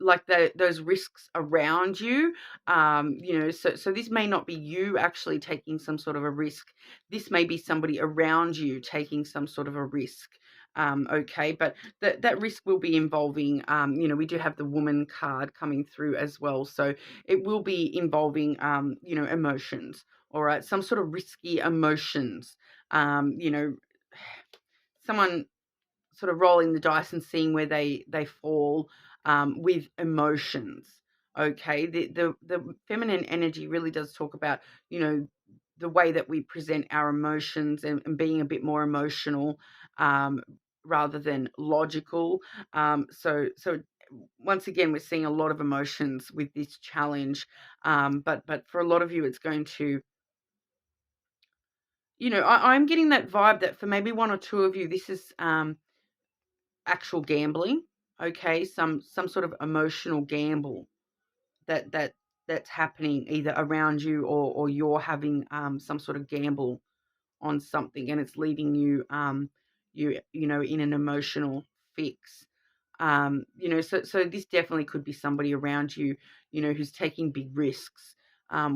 like those risks around you. You know, so this may not be you actually taking some sort of a risk. This may be somebody around you taking some sort of a risk. Okay, but that risk will be involving, you know, we do have the woman card coming through as well, so it will be involving, you know, emotions. All right, some sort of risky emotions. You know, someone sort of rolling the dice and seeing where they fall, with emotions. Okay, the feminine energy really does talk about, you know, the way that we present our emotions, and being a bit more emotional, um, rather than logical. So once again, we're seeing a lot of emotions with this challenge, but for a lot of you, it's going to, you know, I'm getting that vibe that for maybe one or two of you, this is actual gambling. Okay, some sort of emotional gamble that's happening either around you, or you're having some sort of gamble on something, and it's leaving you, you know, in an emotional fix. You know, so this definitely could be somebody around you, you know, who's taking big risks,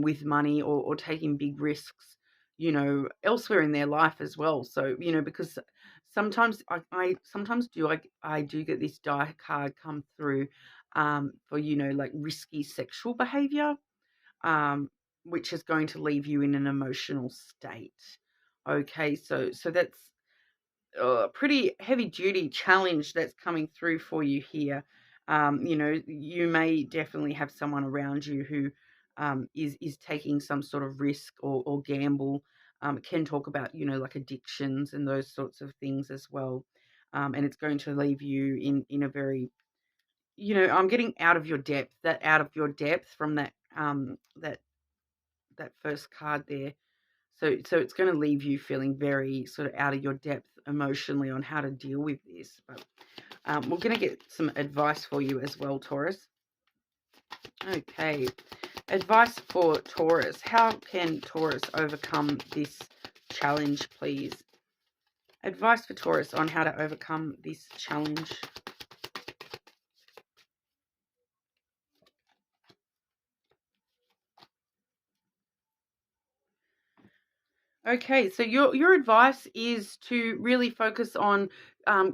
with money, or taking big risks, you know, elsewhere in their life as well. So, you know, because sometimes I sometimes I do get this die card come through, for, you know, like risky sexual behavior, um, which is going to leave you in an emotional state. Okay, so that's a pretty heavy duty challenge that's coming through for you here. You know, you may definitely have someone around you who, is taking some sort of risk, or gamble. Can talk about, you know, like addictions and those sorts of things as well. And it's going to leave you in a very, you know, I'm getting out of your depth. That out of your depth from that, that first card there. So it's going to leave you feeling very sort of out of your depth emotionally on how to deal with this. But we're going to get some advice for you as well, Taurus. Okay, advice for Taurus. How can Taurus overcome this challenge, please? Advice for Taurus on how to overcome this challenge. Okay, so your advice is to really focus on,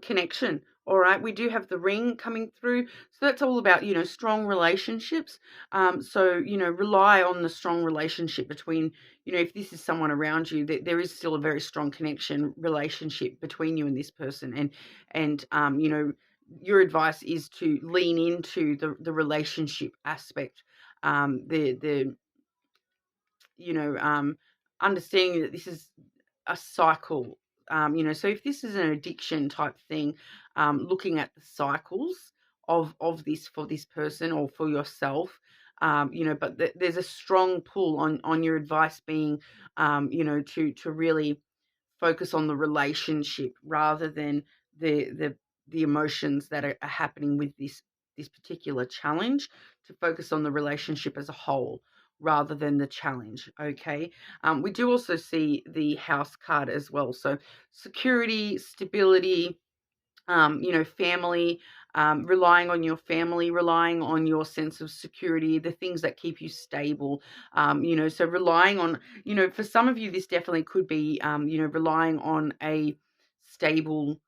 connection All right, we do have the ring coming through. So that's all about, strong relationships. So, rely on the strong relationship between, if this is someone around you, that there is still a very strong connection relationship between you and this person. And your advice is to lean into the relationship aspect, the understanding that this is a cycle. So if this is an addiction type thing, looking at the cycles of this for this person or for yourself, but there's a strong pull on your advice being, to really focus on the relationship rather than the emotions that are happening with this particular challenge, to focus on the relationship as a whole rather than the challenge. Okay. We do also see the house card as well. So security, stability, family, relying on your family, relying on your sense of security, the things that keep you stable, so relying on, for some of you, this definitely could be, relying on a stable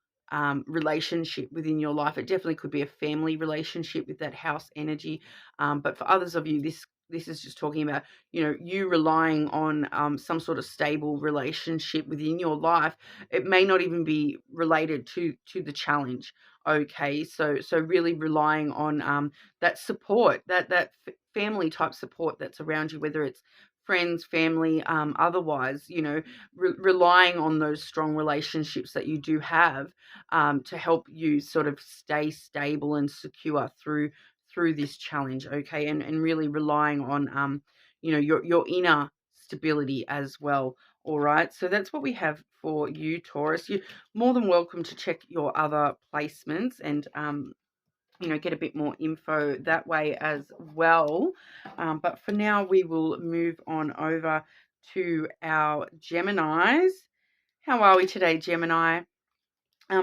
relationship within your life. It definitely could be a family relationship with that house energy. But for others of you, this is just talking about, you relying on some sort of stable relationship within your life. It may not even be related to the challenge. Okay, so really relying on that support, that family type support that's around you, whether it's friends, family, otherwise, relying on those strong relationships that you do have, to help you sort of stay stable and secure through this challenge. Okay, and really relying on your inner stability as well. All right, so that's what we have for you, Taurus. You're more than welcome to check your other placements and get a bit more info that way as well. But for now, we will move on over to our Geminis. How are we today, Gemini?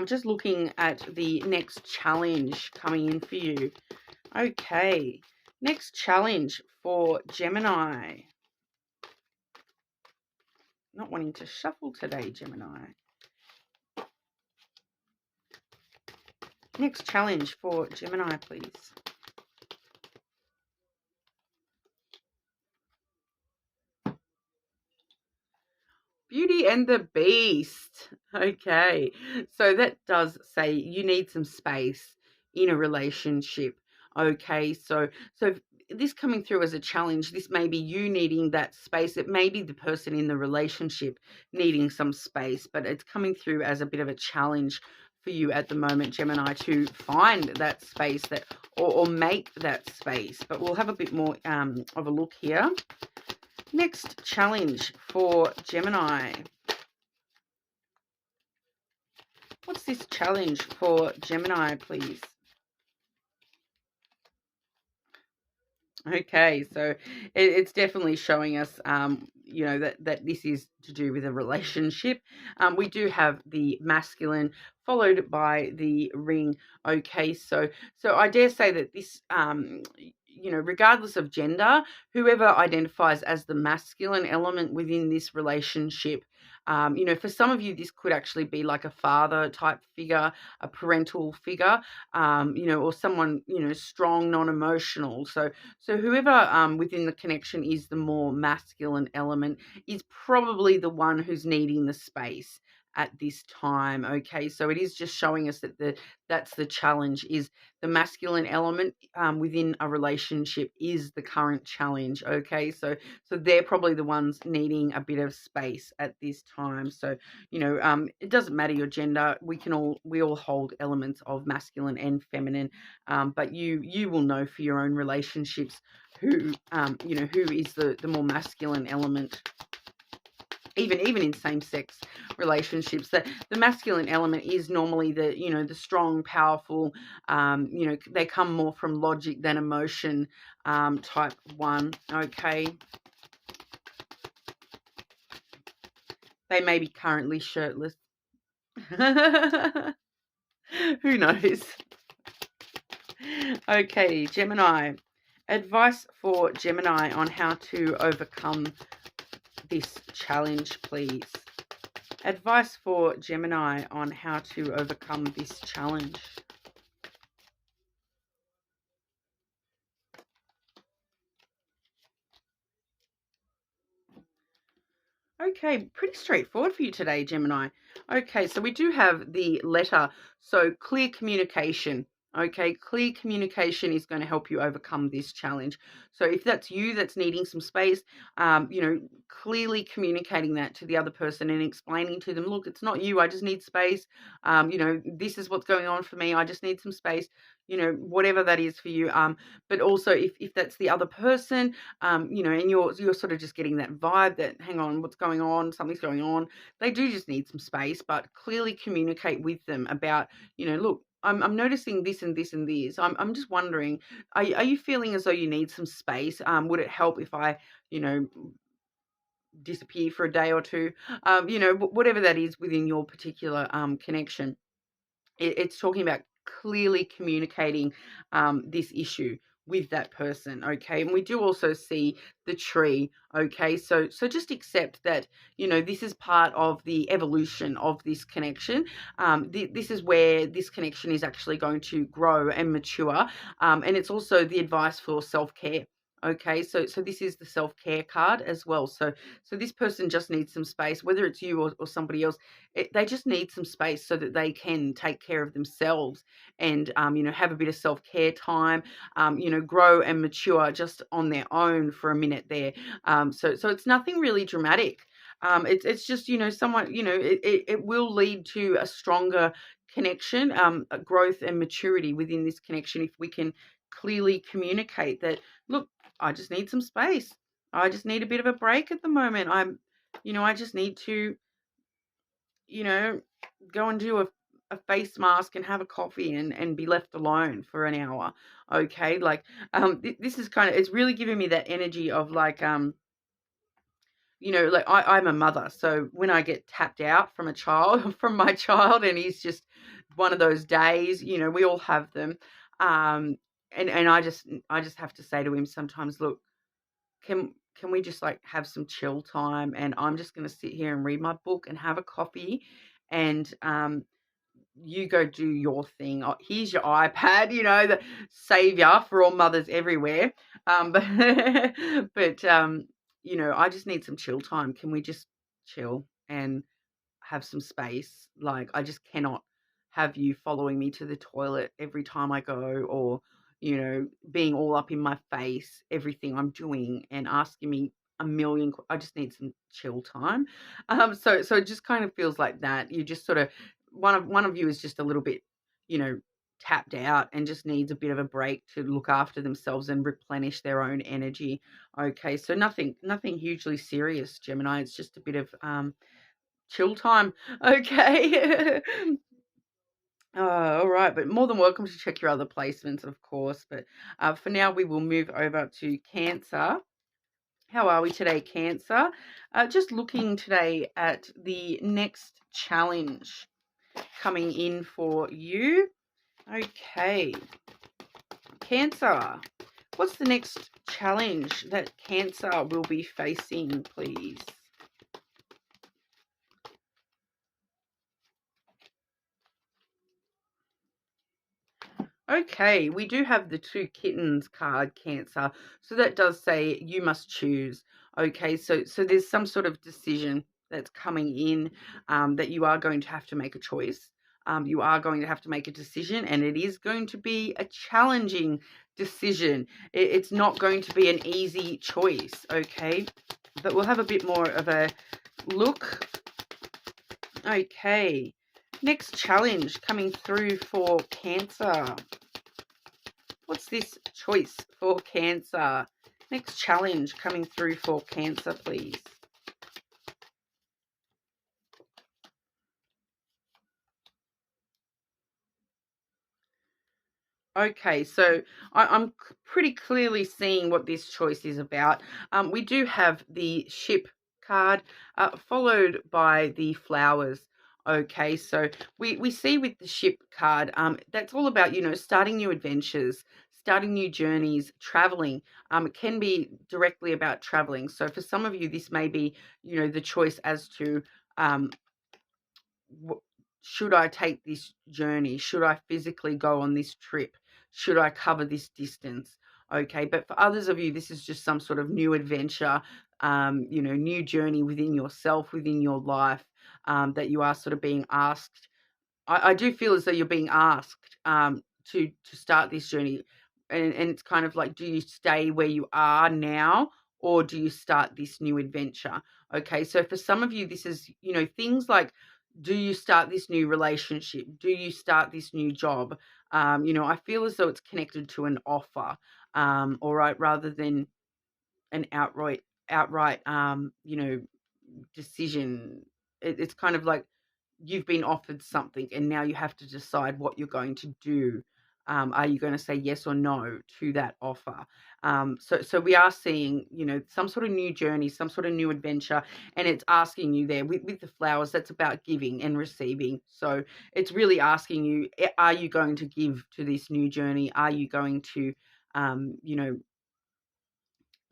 Just looking at the next challenge coming in for you. Okay, next challenge for Gemini. Not wanting to shuffle today, Gemini. Next challenge for Gemini, please. Beauty and the Beast. Okay, so that does say you need some space in a relationship. Okay, so this coming through as a challenge, this may be you needing that space. It may be the person in the relationship needing some space, but it's coming through as a bit of a challenge for you at the moment, Gemini, to find that space that or make that space. But we'll have a bit more of a look here. Next challenge for Gemini. What's this challenge for Gemini, please? Okay, so it's definitely showing us, that this is to do with a relationship. We do have the masculine followed by the ring. Okay, so I dare say that this, regardless of gender, whoever identifies as the masculine element within this relationship, for some of you, this could actually be like a father type figure, a parental figure, or someone, strong, non-emotional. So whoever within the connection is the more masculine element is probably the one who's needing the space at this time. Okay, so it is just showing us that that's the challenge, is the masculine element within a relationship is the current challenge. Okay, so they're probably the ones needing a bit of space at this time. So it doesn't matter your gender. We all hold elements of masculine and feminine, but you will know for your own relationships who who is the more masculine element. Even in same-sex relationships, that the masculine element is normally the strong, powerful, they come more from logic than emotion, type one. Okay, they may be currently shirtless. Who knows? Okay, Gemini. Advice for Gemini on how to overcome this challenge, please. Advice for Gemini on how to overcome this challenge. Okay, pretty straightforward for you today, Gemini. Okay, so we do have the letter. So clear communication. Okay, clear communication is going to help you overcome this challenge. So if that's you that's needing some space, clearly communicating that to the other person and explaining to them, look, it's not you, I just need space. This is what's going on for me. I just need some space, whatever that is for you. But also if that's the other person, and you're sort of just getting that vibe that, hang on, what's going on? Something's going on. They do just need some space, but clearly communicate with them about, look, I'm noticing this and this and this. I'm just wondering, are you feeling as though you need some space? Would it help if I, disappear for a day or two? Whatever that is within your particular connection. It's talking about clearly communicating this issue with that person. Okay, and we do also see the tree. Okay, so just accept that this is part of the evolution of this connection. This is where this connection is actually going to grow and mature, and it's also the advice for self-care. Okay, so this is the self-care card as well. So this person just needs some space, whether it's you or somebody else. They just need some space so that they can take care of themselves and have a bit of self-care time, grow and mature just on their own for a minute there. So it's nothing really dramatic. It's just someone, it will lead to a stronger connection, a growth and maturity within this connection if we can clearly communicate that, look, I just need some space. I just need a bit of a break at the moment. I just need to, go and do a face mask and have a coffee and be left alone for an hour. Okay. Like, this is it's really giving me that energy of like, like I'm a mother. So when I get tapped out from a child, from my child, and he's just one of those days, we all have them. And I just have to say to him sometimes, look, can we just like have some chill time, and I'm just going to sit here and read my book and have a coffee, and you go do your thing. Oh, here's your iPad, the savior for all mothers everywhere. But I just need some chill time. Can we just chill and have some space? Like, I just cannot have you following me to the toilet every time I go, or being all up in my face, everything I'm doing, and asking me a million. I just need some chill time. So it just kind of feels like that. You just sort of, one of you is just a little bit, tapped out and just needs a bit of a break to look after themselves and replenish their own energy. Okay, so nothing hugely serious, Gemini. It's just a bit of chill time. Okay. All right, but more than welcome to check your other placements, of course. But for now, we will move over to Cancer. How are we today, Cancer? Just looking today at the next challenge coming in for you. Okay, Cancer. What's the next challenge that Cancer will be facing, please? Okay, we do have the two kittens card, Cancer. So that does say you must choose. Okay, so there's some sort of decision that's coming in, that you are going to have to make a choice. You are going to have to make a decision, and it is going to be a challenging decision. It's not going to be an easy choice, okay? But we'll have a bit more of a look. Okay, next challenge coming through for Cancer. What's this choice for Cancer? Next challenge coming through for Cancer, please. Okay, so I'm pretty clearly seeing what this choice is about. We do have the ship card, followed by the flowers. Okay, so we see with the ship card, that's all about, starting new adventures, starting new journeys, traveling. It can be directly about traveling. So for some of you, this may be, the choice as to should I take this journey? Should I physically go on this trip? Should I cover this distance? Okay, but for others of you, this is just some sort of new adventure, new journey within yourself, within your life, that you are sort of being asked. I do feel as though you're being asked to start this journey, and it's kind of like, do you stay where you are now, or do you start this new adventure? Okay, so for some of you, this is, things like, do you start this new relationship? Do you start this new job? I feel as though it's connected to an offer, all right, rather than an outright, decision. It's kind of like you've been offered something and now you have to decide what you're going to do. Are you going to say yes or no to that offer? So we are seeing, some sort of new journey, some sort of new adventure, and it's asking you there with the flowers. That's about giving and receiving. So it's really asking you, are you going to give to this new journey? Are you going to,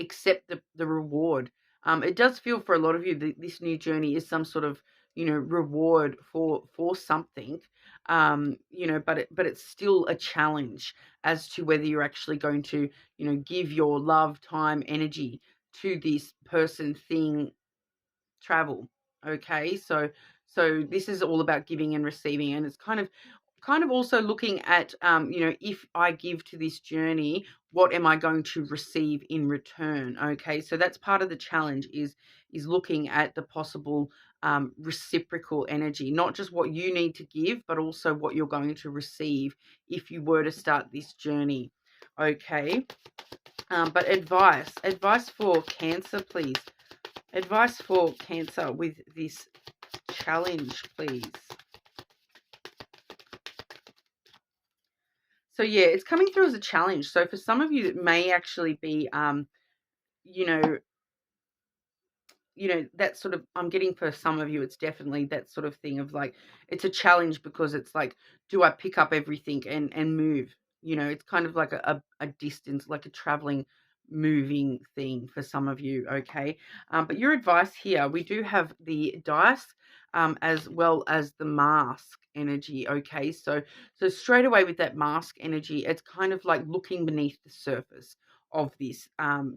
accept the reward? It does feel for a lot of you that this new journey is some sort of, reward for something, but it's still a challenge as to whether you're actually going to, give your love, time, energy to this person, thing, travel. Okay, so this is all about giving and receiving, and it's kind of also looking at, if I give to this journey, what am I going to receive in return? Okay, so that's part of the challenge, is looking at the possible reciprocal energy, not just what you need to give, but also what you're going to receive if you were to start this journey. Okay, but advice for Cancer, please. Advice for Cancer with this challenge, please. So yeah, it's coming through as a challenge. So for some of you, it may actually be, you know, that sort of, I'm getting for some of you, it's definitely that sort of thing of like, it's a challenge because it's like, do I pick up everything and move? It's kind of like a distance, like a traveling, moving thing for some of you. Okay. But your advice here, we do have the dice, as well as the mask energy. Okay. So straight away with that mask energy, it's kind of like looking beneath the surface of this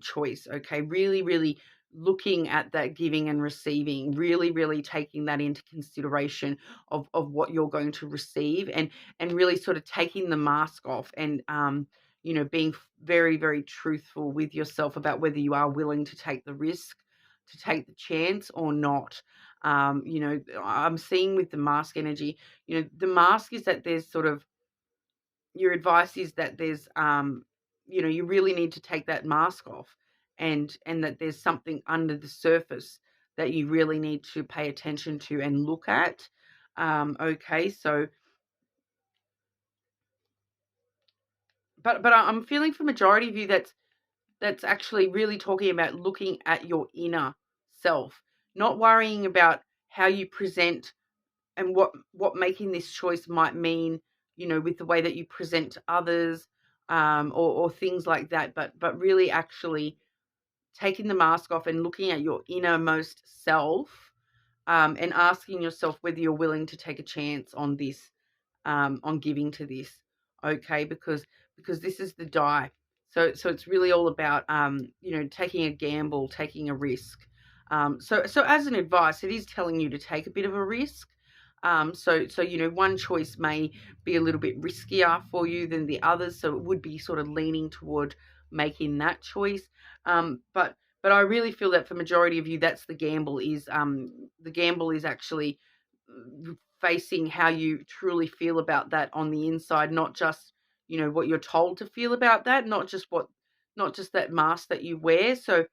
choice. Okay. Really, really looking at that giving and receiving, really, really taking that into consideration of what you're going to receive, and really sort of taking the mask off, and being very, very truthful with yourself about whether you are willing to take the risk, to take the chance or not. I'm seeing with the mask energy, the mask is that there's sort of, your advice is that there's, you really need to take that mask off, and that there's something under the surface that you really need to pay attention to and look at. Okay, so but I'm feeling for majority of you that's actually really talking about looking at your inner self, not worrying about how you present and what making this choice might mean, with the way that you present to others, or things like that, but really actually taking the mask off and looking at your innermost self, and asking yourself whether you're willing to take a chance on this, on giving to this. Okay, because this is the die. So it's really all about, taking a gamble, taking a risk. So as an advice, it is telling you to take a bit of a risk. So one choice may be a little bit riskier for you than the others, so it would be sort of leaning toward making that choice. But I really feel that for majority of you, that's the gamble, is actually facing how you truly feel about that on the inside, not just, what you're told to feel about that, not just that mask that you wear. So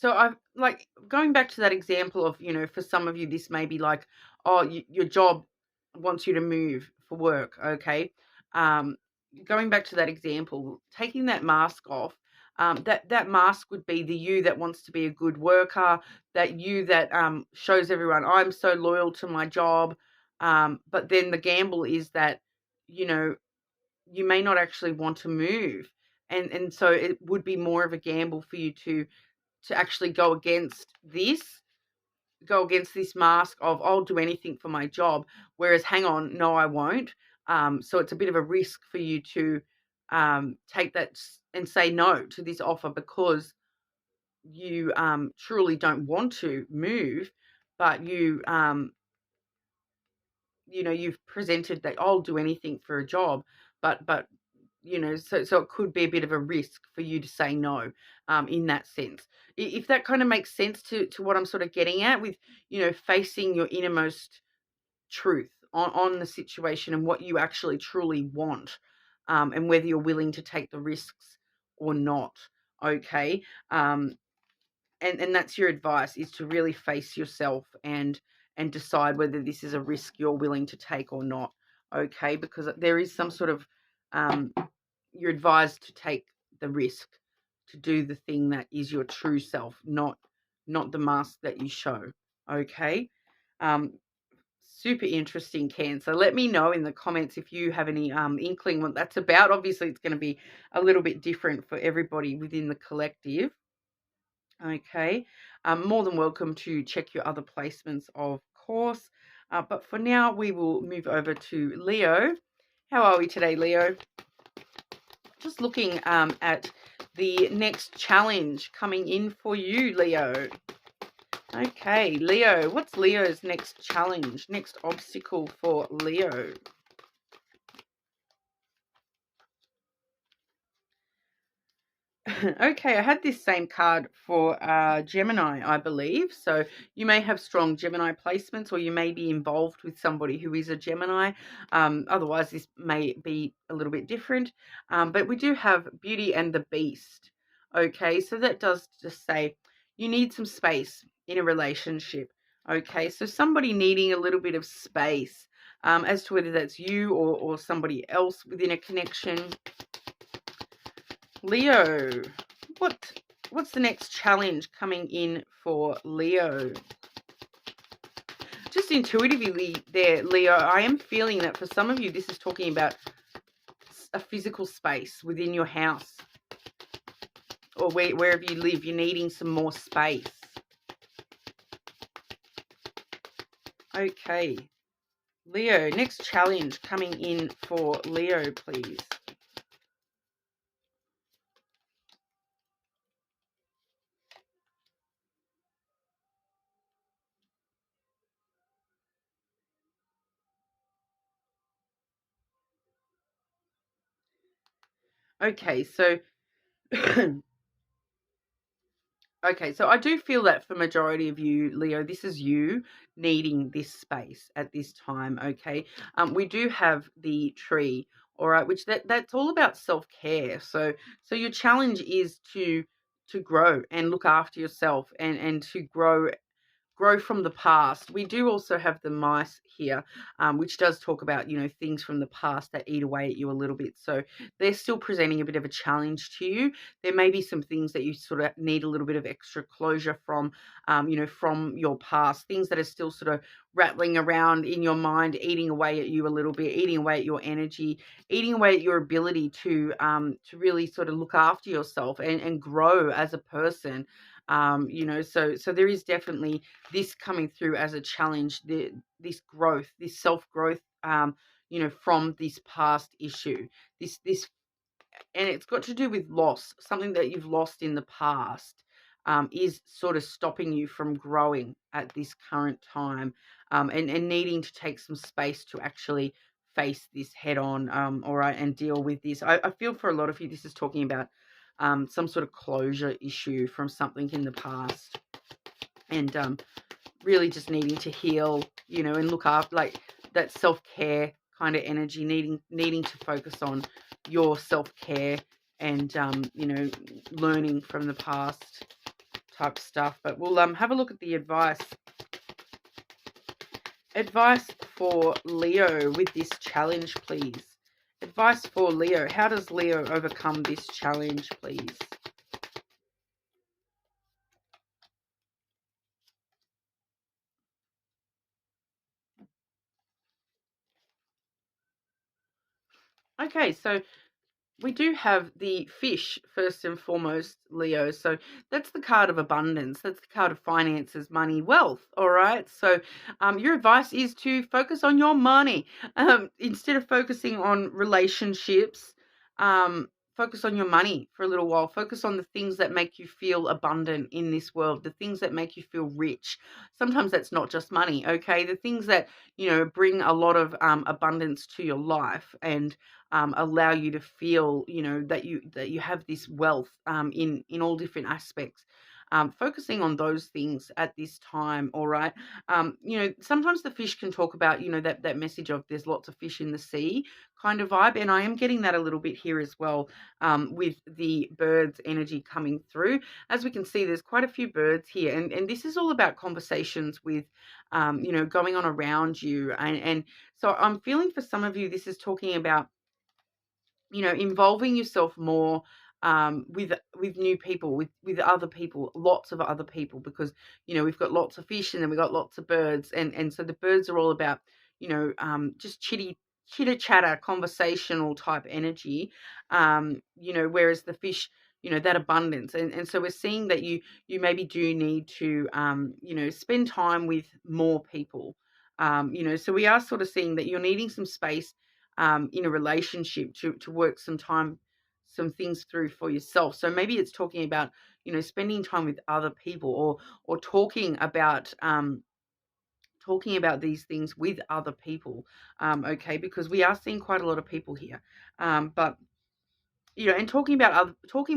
I like going back to that example of, for some of you, this may be like, oh, your job wants you to move for work. Okay. Um, Going back to that example, taking that mask off, that mask would be the you that wants to be a good worker, that you that shows everyone I'm so loyal to my job. But then the gamble is that, you know, you may not actually want to move. And so it would be more of a gamble for you to actually go against this, go against this mask of I'll do anything for my job, whereas hang on, no, I won't. So it's a bit of a risk for you to take that and say no to this offer because you truly don't want to move, but you've presented that I'll do anything for a job, but so it could be a bit of a risk for you to say no, in that sense. If that kind of makes sense to what I'm sort of getting at with, facing your innermost truth on the situation and what you actually truly want, and whether you're willing to take the risks or not. Okay. And that's your advice, is to really face yourself and decide whether this is a risk you're willing to take or not. Okay, because there is some sort of you're advised to take the risk to do the thing that is your true self, not the mask that you show. Okay. Super interesting, Cancer. Let me know in the comments if you have any inkling what that's about. Obviously it's going to be a little bit different for everybody within the collective. Okay, more than welcome to check your other placements, of course. But for now, we will move over to Leo. How are we today, Leo? Just looking at the next challenge coming in for you, Leo. Okay, Leo, what's Leo's next challenge, next obstacle for Leo? Okay, I had this same card for Gemini, I believe. So you may have strong Gemini placements, or you may be involved with somebody who is a Gemini. Otherwise, this may be a little bit different. But we do have Beauty and the Beast. Okay, so that does just say you need some space in a relationship. Okay, so somebody needing a little bit of space, as to whether that's you or somebody else within a connection. Leo, what's the next challenge coming in for Leo? Just intuitively there, Leo, I am feeling that for some of you, this is talking about a physical space within your house or wherever you live. You're needing some more space. Okay. Leo, next challenge coming in for Leo, please. Okay, so okay, so I do feel that for majority of you, Leo, this is you needing this space at this time, okay? We do have the tree, all right, which that's all about self-care. So your challenge is to grow and look after yourself and to grow from the past. We do also have the mice here, which does talk about, things from the past that eat away at you a little bit. So they're still presenting a bit of a challenge to you. There may be some things that you sort of need a little bit of extra closure from, from your past, things that are still sort of rattling around in your mind, eating away at you a little bit, eating away at your energy, eating away at your ability to really sort of look after yourself and grow as a person. So there is definitely this coming through as a challenge, this growth, this self-growth, from this past issue, this, and it's got to do with loss, something that you've lost in the past, is sort of stopping you from growing at this current time, and needing to take some space to actually face this head on, all right, and deal with this. I feel for a lot of you, this is talking about some sort of closure issue from something in the past, and really just needing to heal, and look after, like, that self-care kind of energy, needing to focus on your self-care and learning from the past type stuff. But we'll have a look at the advice for Leo with this challenge, please. Advice for Leo. How does Leo overcome this challenge, please? Okay, so we do have the fish first and foremost, Leo. So that's the card of abundance. That's the card of finances, money, wealth. All right. So your advice is to focus on your money instead of focusing on relationships. Focus on your money for a little while. Focus on the things that make you feel abundant in this world, the things that make you feel rich. Sometimes that's not just money, okay? The things that, bring a lot of abundance to your life and allow you to feel, that you have this wealth in all different aspects. Focusing on those things at this time, all right. Sometimes the fish can talk about, that message of there's lots of fish in the sea kind of vibe, and I am getting that a little bit here as well, with the birds energy coming through. As we can see, there's quite a few birds here, and this is all about conversations with, going on around you, and so I'm feeling for some of you, this is talking about involving yourself more with new people, with other people, lots of other people, because we've got lots of fish and then we've got lots of birds, and so the birds are all about just chitter chatter, conversational type energy, whereas the fish, that abundance, and so we're seeing that you maybe do need to spend time with more people, so we are sort of seeing that you're needing some space in a relationship to work some things through for yourself. So maybe it's talking about, spending time with other people, or talking about these things with other people. Okay, because we are seeing quite a lot of people here. But and talking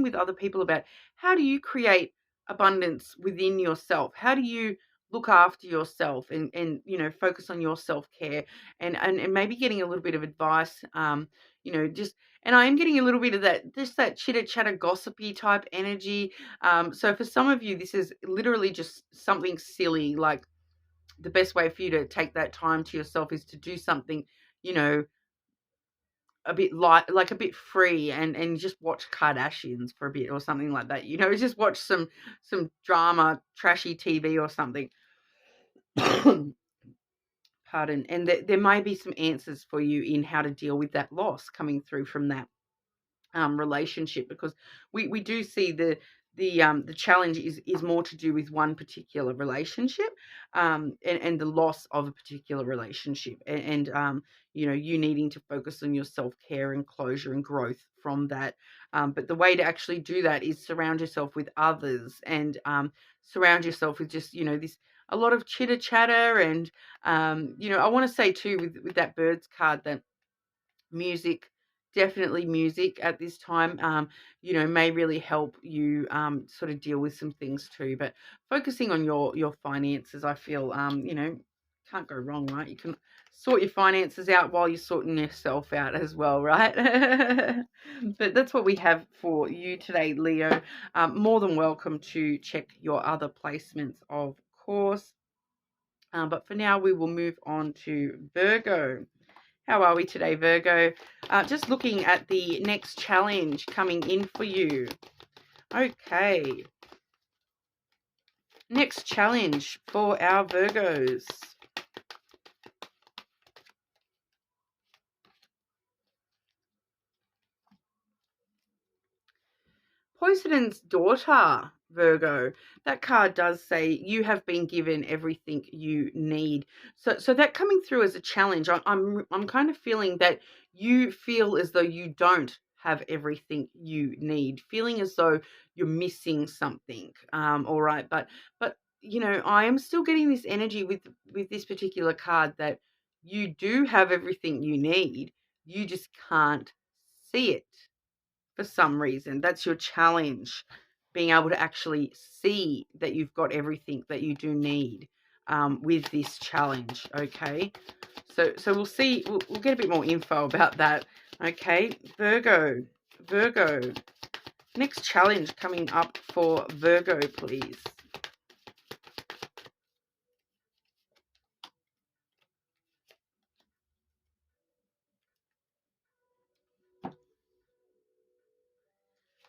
with other people about how do you create abundance within yourself? How do you look after yourself and focus on your self-care, and maybe getting a little bit of advice, just, and I am getting a little bit of that chitter chatter gossipy type energy. So for some of you, this is literally just something silly, like the best way for you to take that time to yourself is to do something, a bit light, like a bit free, and just watch Kardashians for a bit or something like that. Just watch some drama, trashy TV or something. Pardon. And there may be some answers for you in how to deal with that loss coming through from that relationship, because we do see the challenge is more to do with one particular relationship, and the loss of a particular relationship, and you needing to focus on your self-care and closure and growth from that, but the way to actually do that is surround yourself with others, and surround yourself with just this a lot of chitter chatter, and I want to say too, with that birds card, that music, definitely music at this time, may really help you sort of deal with some things too. But focusing on your finances, I feel, can't go wrong, right? You can sort your finances out while you're sorting yourself out as well, right? But that's what we have for you today, Leo. More than welcome to check your other placements, of course. But for now, we will move on to Virgo. How are we today, Virgo? Just looking at the next challenge coming in for you. Okay. Next challenge for our Virgos. Poseidon's daughter, Virgo. That card does say you have been given everything you need. So that coming through as a challenge, I'm kind of feeling that you feel as though you don't have everything you need, feeling as though you're missing something. All right, but I am still getting this energy with this particular card that you do have everything you need. You just can't see it. For some reason, that's your challenge, being able to actually see that you've got everything that you do need with this challenge. Okay, so we'll see, we'll get a bit more info about that. Okay, Virgo, next challenge coming up for Virgo, please.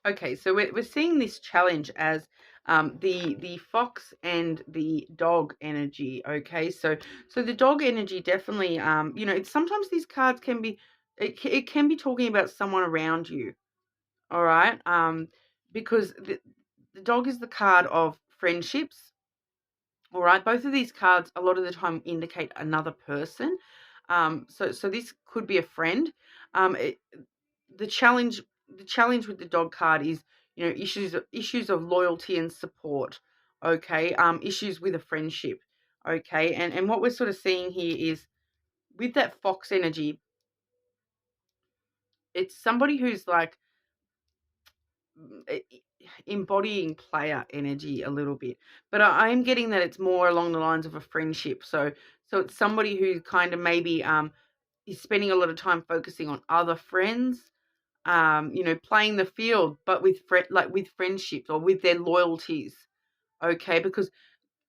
Okay, so we're seeing this challenge as the fox and the dog energy. Okay, so the dog energy definitely, it's sometimes these cards can be, it can be talking about someone around you. All right. Because the dog is the card of friendships. All right. Both of these cards a lot of the time indicate another person. So this could be a friend. It, the challenge with the dog card is, issues of loyalty and support. Okay. Issues with a friendship. Okay. And what we're sort of seeing here is with that fox energy, it's somebody who's like embodying player energy a little bit, but I am getting that it's more along the lines of a friendship. So it's somebody who kind of maybe is spending a lot of time focusing on other friends, playing the field, but with with friendships or with their loyalties. Okay, because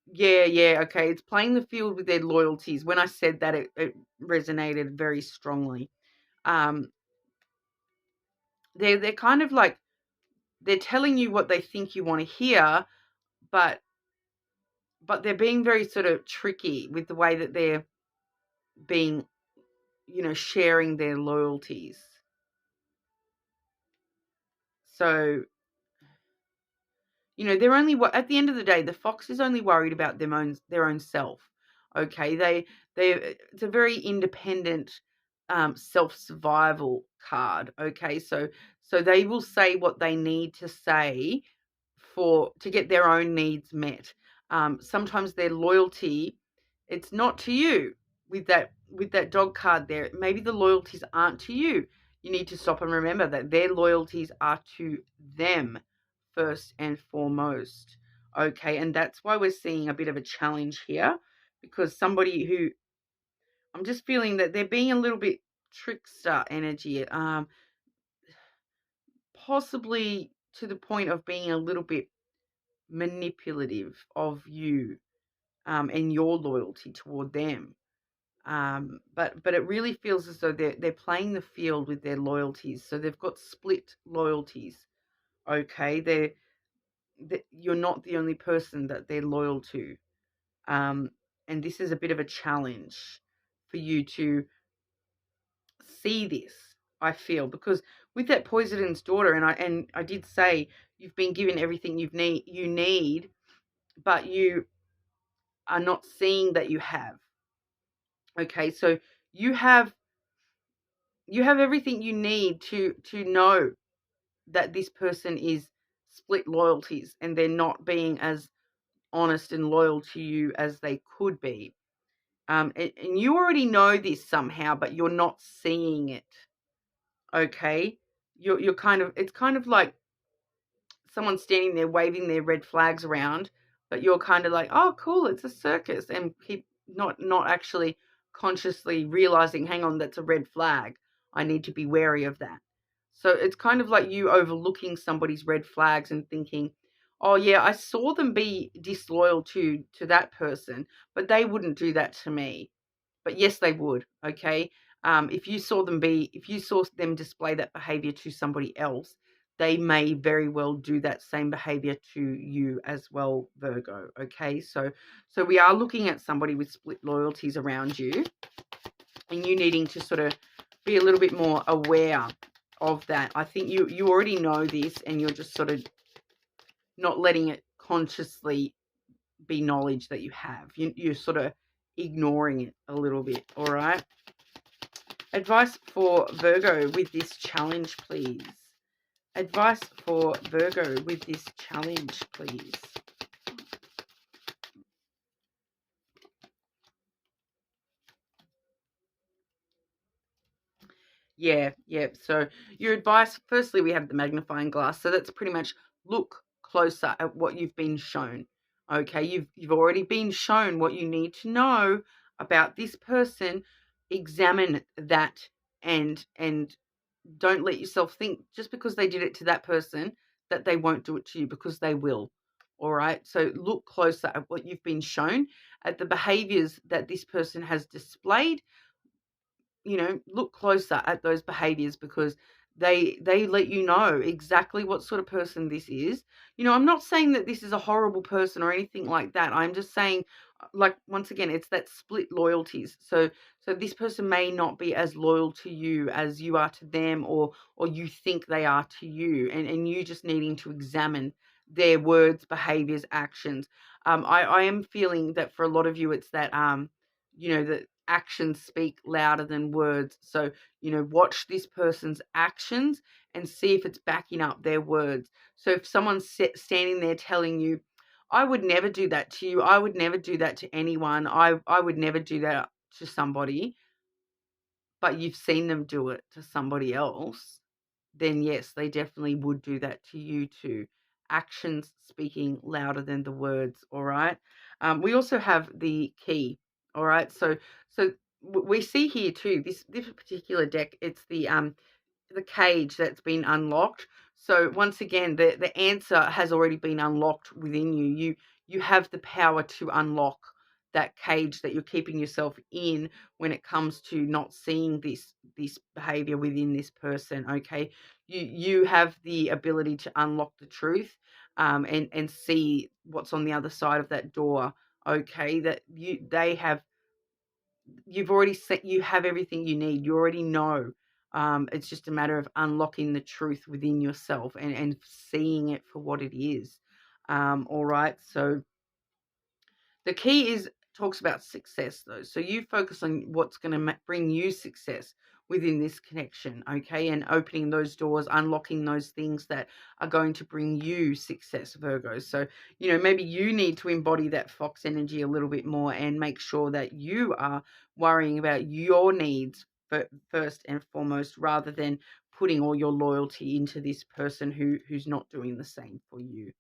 okay, it's playing the field with their loyalties. When I said that, it resonated very strongly. um they're kind of like, they're telling you what they think you want to hear, but they're being very sort of tricky with the way that they're being, sharing their loyalties. So, they're only, at the end of the day, the fox is only worried about their own self. Okay, it's a very independent, self-survival card. Okay, so they will say what they need to say to get their own needs met. Sometimes their loyalty, it's not to you. With that dog card there, maybe the loyalties aren't to you. You need to stop and remember that their loyalties are to them first and foremost. Okay, and that's why we're seeing a bit of a challenge here, because somebody who, I'm just feeling that they're being a little bit trickster energy, possibly to the point of being a little bit manipulative of you, and your loyalty toward them. But it really feels as though they're playing the field with their loyalties. So they've got split loyalties. Okay, you're not the only person that they're loyal to. And this is a bit of a challenge for you to see this, I feel, because with that poison's daughter, and I did say you've been given everything you need, but you are not seeing that you have. Okay, so you have everything you need to know that this person is split loyalties and they're not being as honest and loyal to you as they could be. And you already know this somehow, but you're not seeing it. Okay, you're kind of, it's kind of like someone standing there waving their red flags around, but you're kind of like, oh, cool, it's a circus, and keep not actually consciously realizing, hang on, that's a red flag. I need to be wary of that. So it's kind of like you overlooking somebody's red flags and thinking, oh yeah, I saw them be disloyal to that person, but they wouldn't do that to me. But yes, they would. Okay. If you saw them display that behavior to somebody else, they may very well do that same behavior to you as well, Virgo. Okay. So we are looking at somebody with split loyalties around you, and you needing to sort of be a little bit more aware of that. I think you already know this, and you're just sort of not letting it consciously be knowledge that you have. You're sort of ignoring it a little bit. All right. Advice for Virgo with this challenge, please. Advice for Virgo with this challenge, please. Yeah. So your advice, firstly, we have the magnifying glass. So that's pretty much look closer at what you've been shown. Okay, you've already been shown what you need to know about this person. Examine that, and don't let yourself think just because they did it to that person that they won't do it to you, because they will. All right. So look closer at what you've been shown, at the behaviors that this person has displayed. Look closer at those behaviors, because they let you know exactly what sort of person this is. I'm not saying that this is a horrible person or anything like that. I'm just saying like, once again, it's that split loyalties. So this person may not be as loyal to you as you are to them, or you think they are to you, and you just needing to examine their words, behaviors, actions. I am feeling that for a lot of you, it's that that actions speak louder than words. So, watch this person's actions and see if it's backing up their words. So if someone's standing there telling you, I would never do that to you. I would never do that to anyone. I would never do that to somebody, but you've seen them do it to somebody else, then yes, they definitely would do that to you too. Actions speaking louder than the words, all right? We also have the key, all right? So we see here too, this particular deck, it's the cage that's been unlocked. So once again, the answer has already been unlocked within you. You have the power to unlock that cage that you're keeping yourself in when it comes to not seeing this behavior within this person. Okay, you have the ability to unlock the truth, and see what's on the other side of that door. Okay, that you've already set, you have everything you need. You already know. It's just a matter of unlocking the truth within yourself, and seeing it for what it is. All right. So the key is talks about success though. So you focus on what's going to bring you success within this connection, okay? And opening those doors, unlocking those things that are going to bring you success, Virgo. So, maybe you need to embody that fox energy a little bit more and make sure that you are worrying about your needs first and foremost, rather than putting all your loyalty into this person who's not doing the same for you.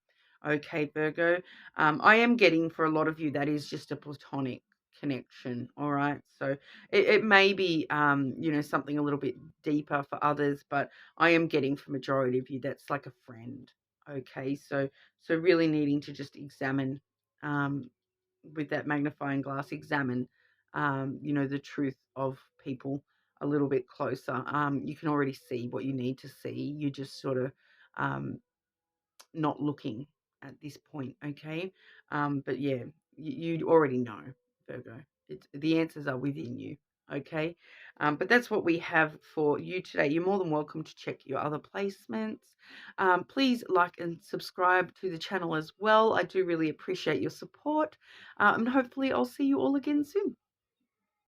Okay, Virgo. I am getting for a lot of you that is just a platonic connection. All right. So it may be, something a little bit deeper for others, but I am getting for majority of you that's like a friend. Okay. So really needing to just examine, with that magnifying glass, examine, the truth of people a little bit closer. You can already see what you need to see. You just sort of, um, not looking at this point, okay? But yeah, you already know, Virgo. The answers are within you, okay? But that's what we have for you today. You're more than welcome to check your other placements. Please like and subscribe to the channel as well. I do really appreciate your support, and hopefully I'll see you all again soon.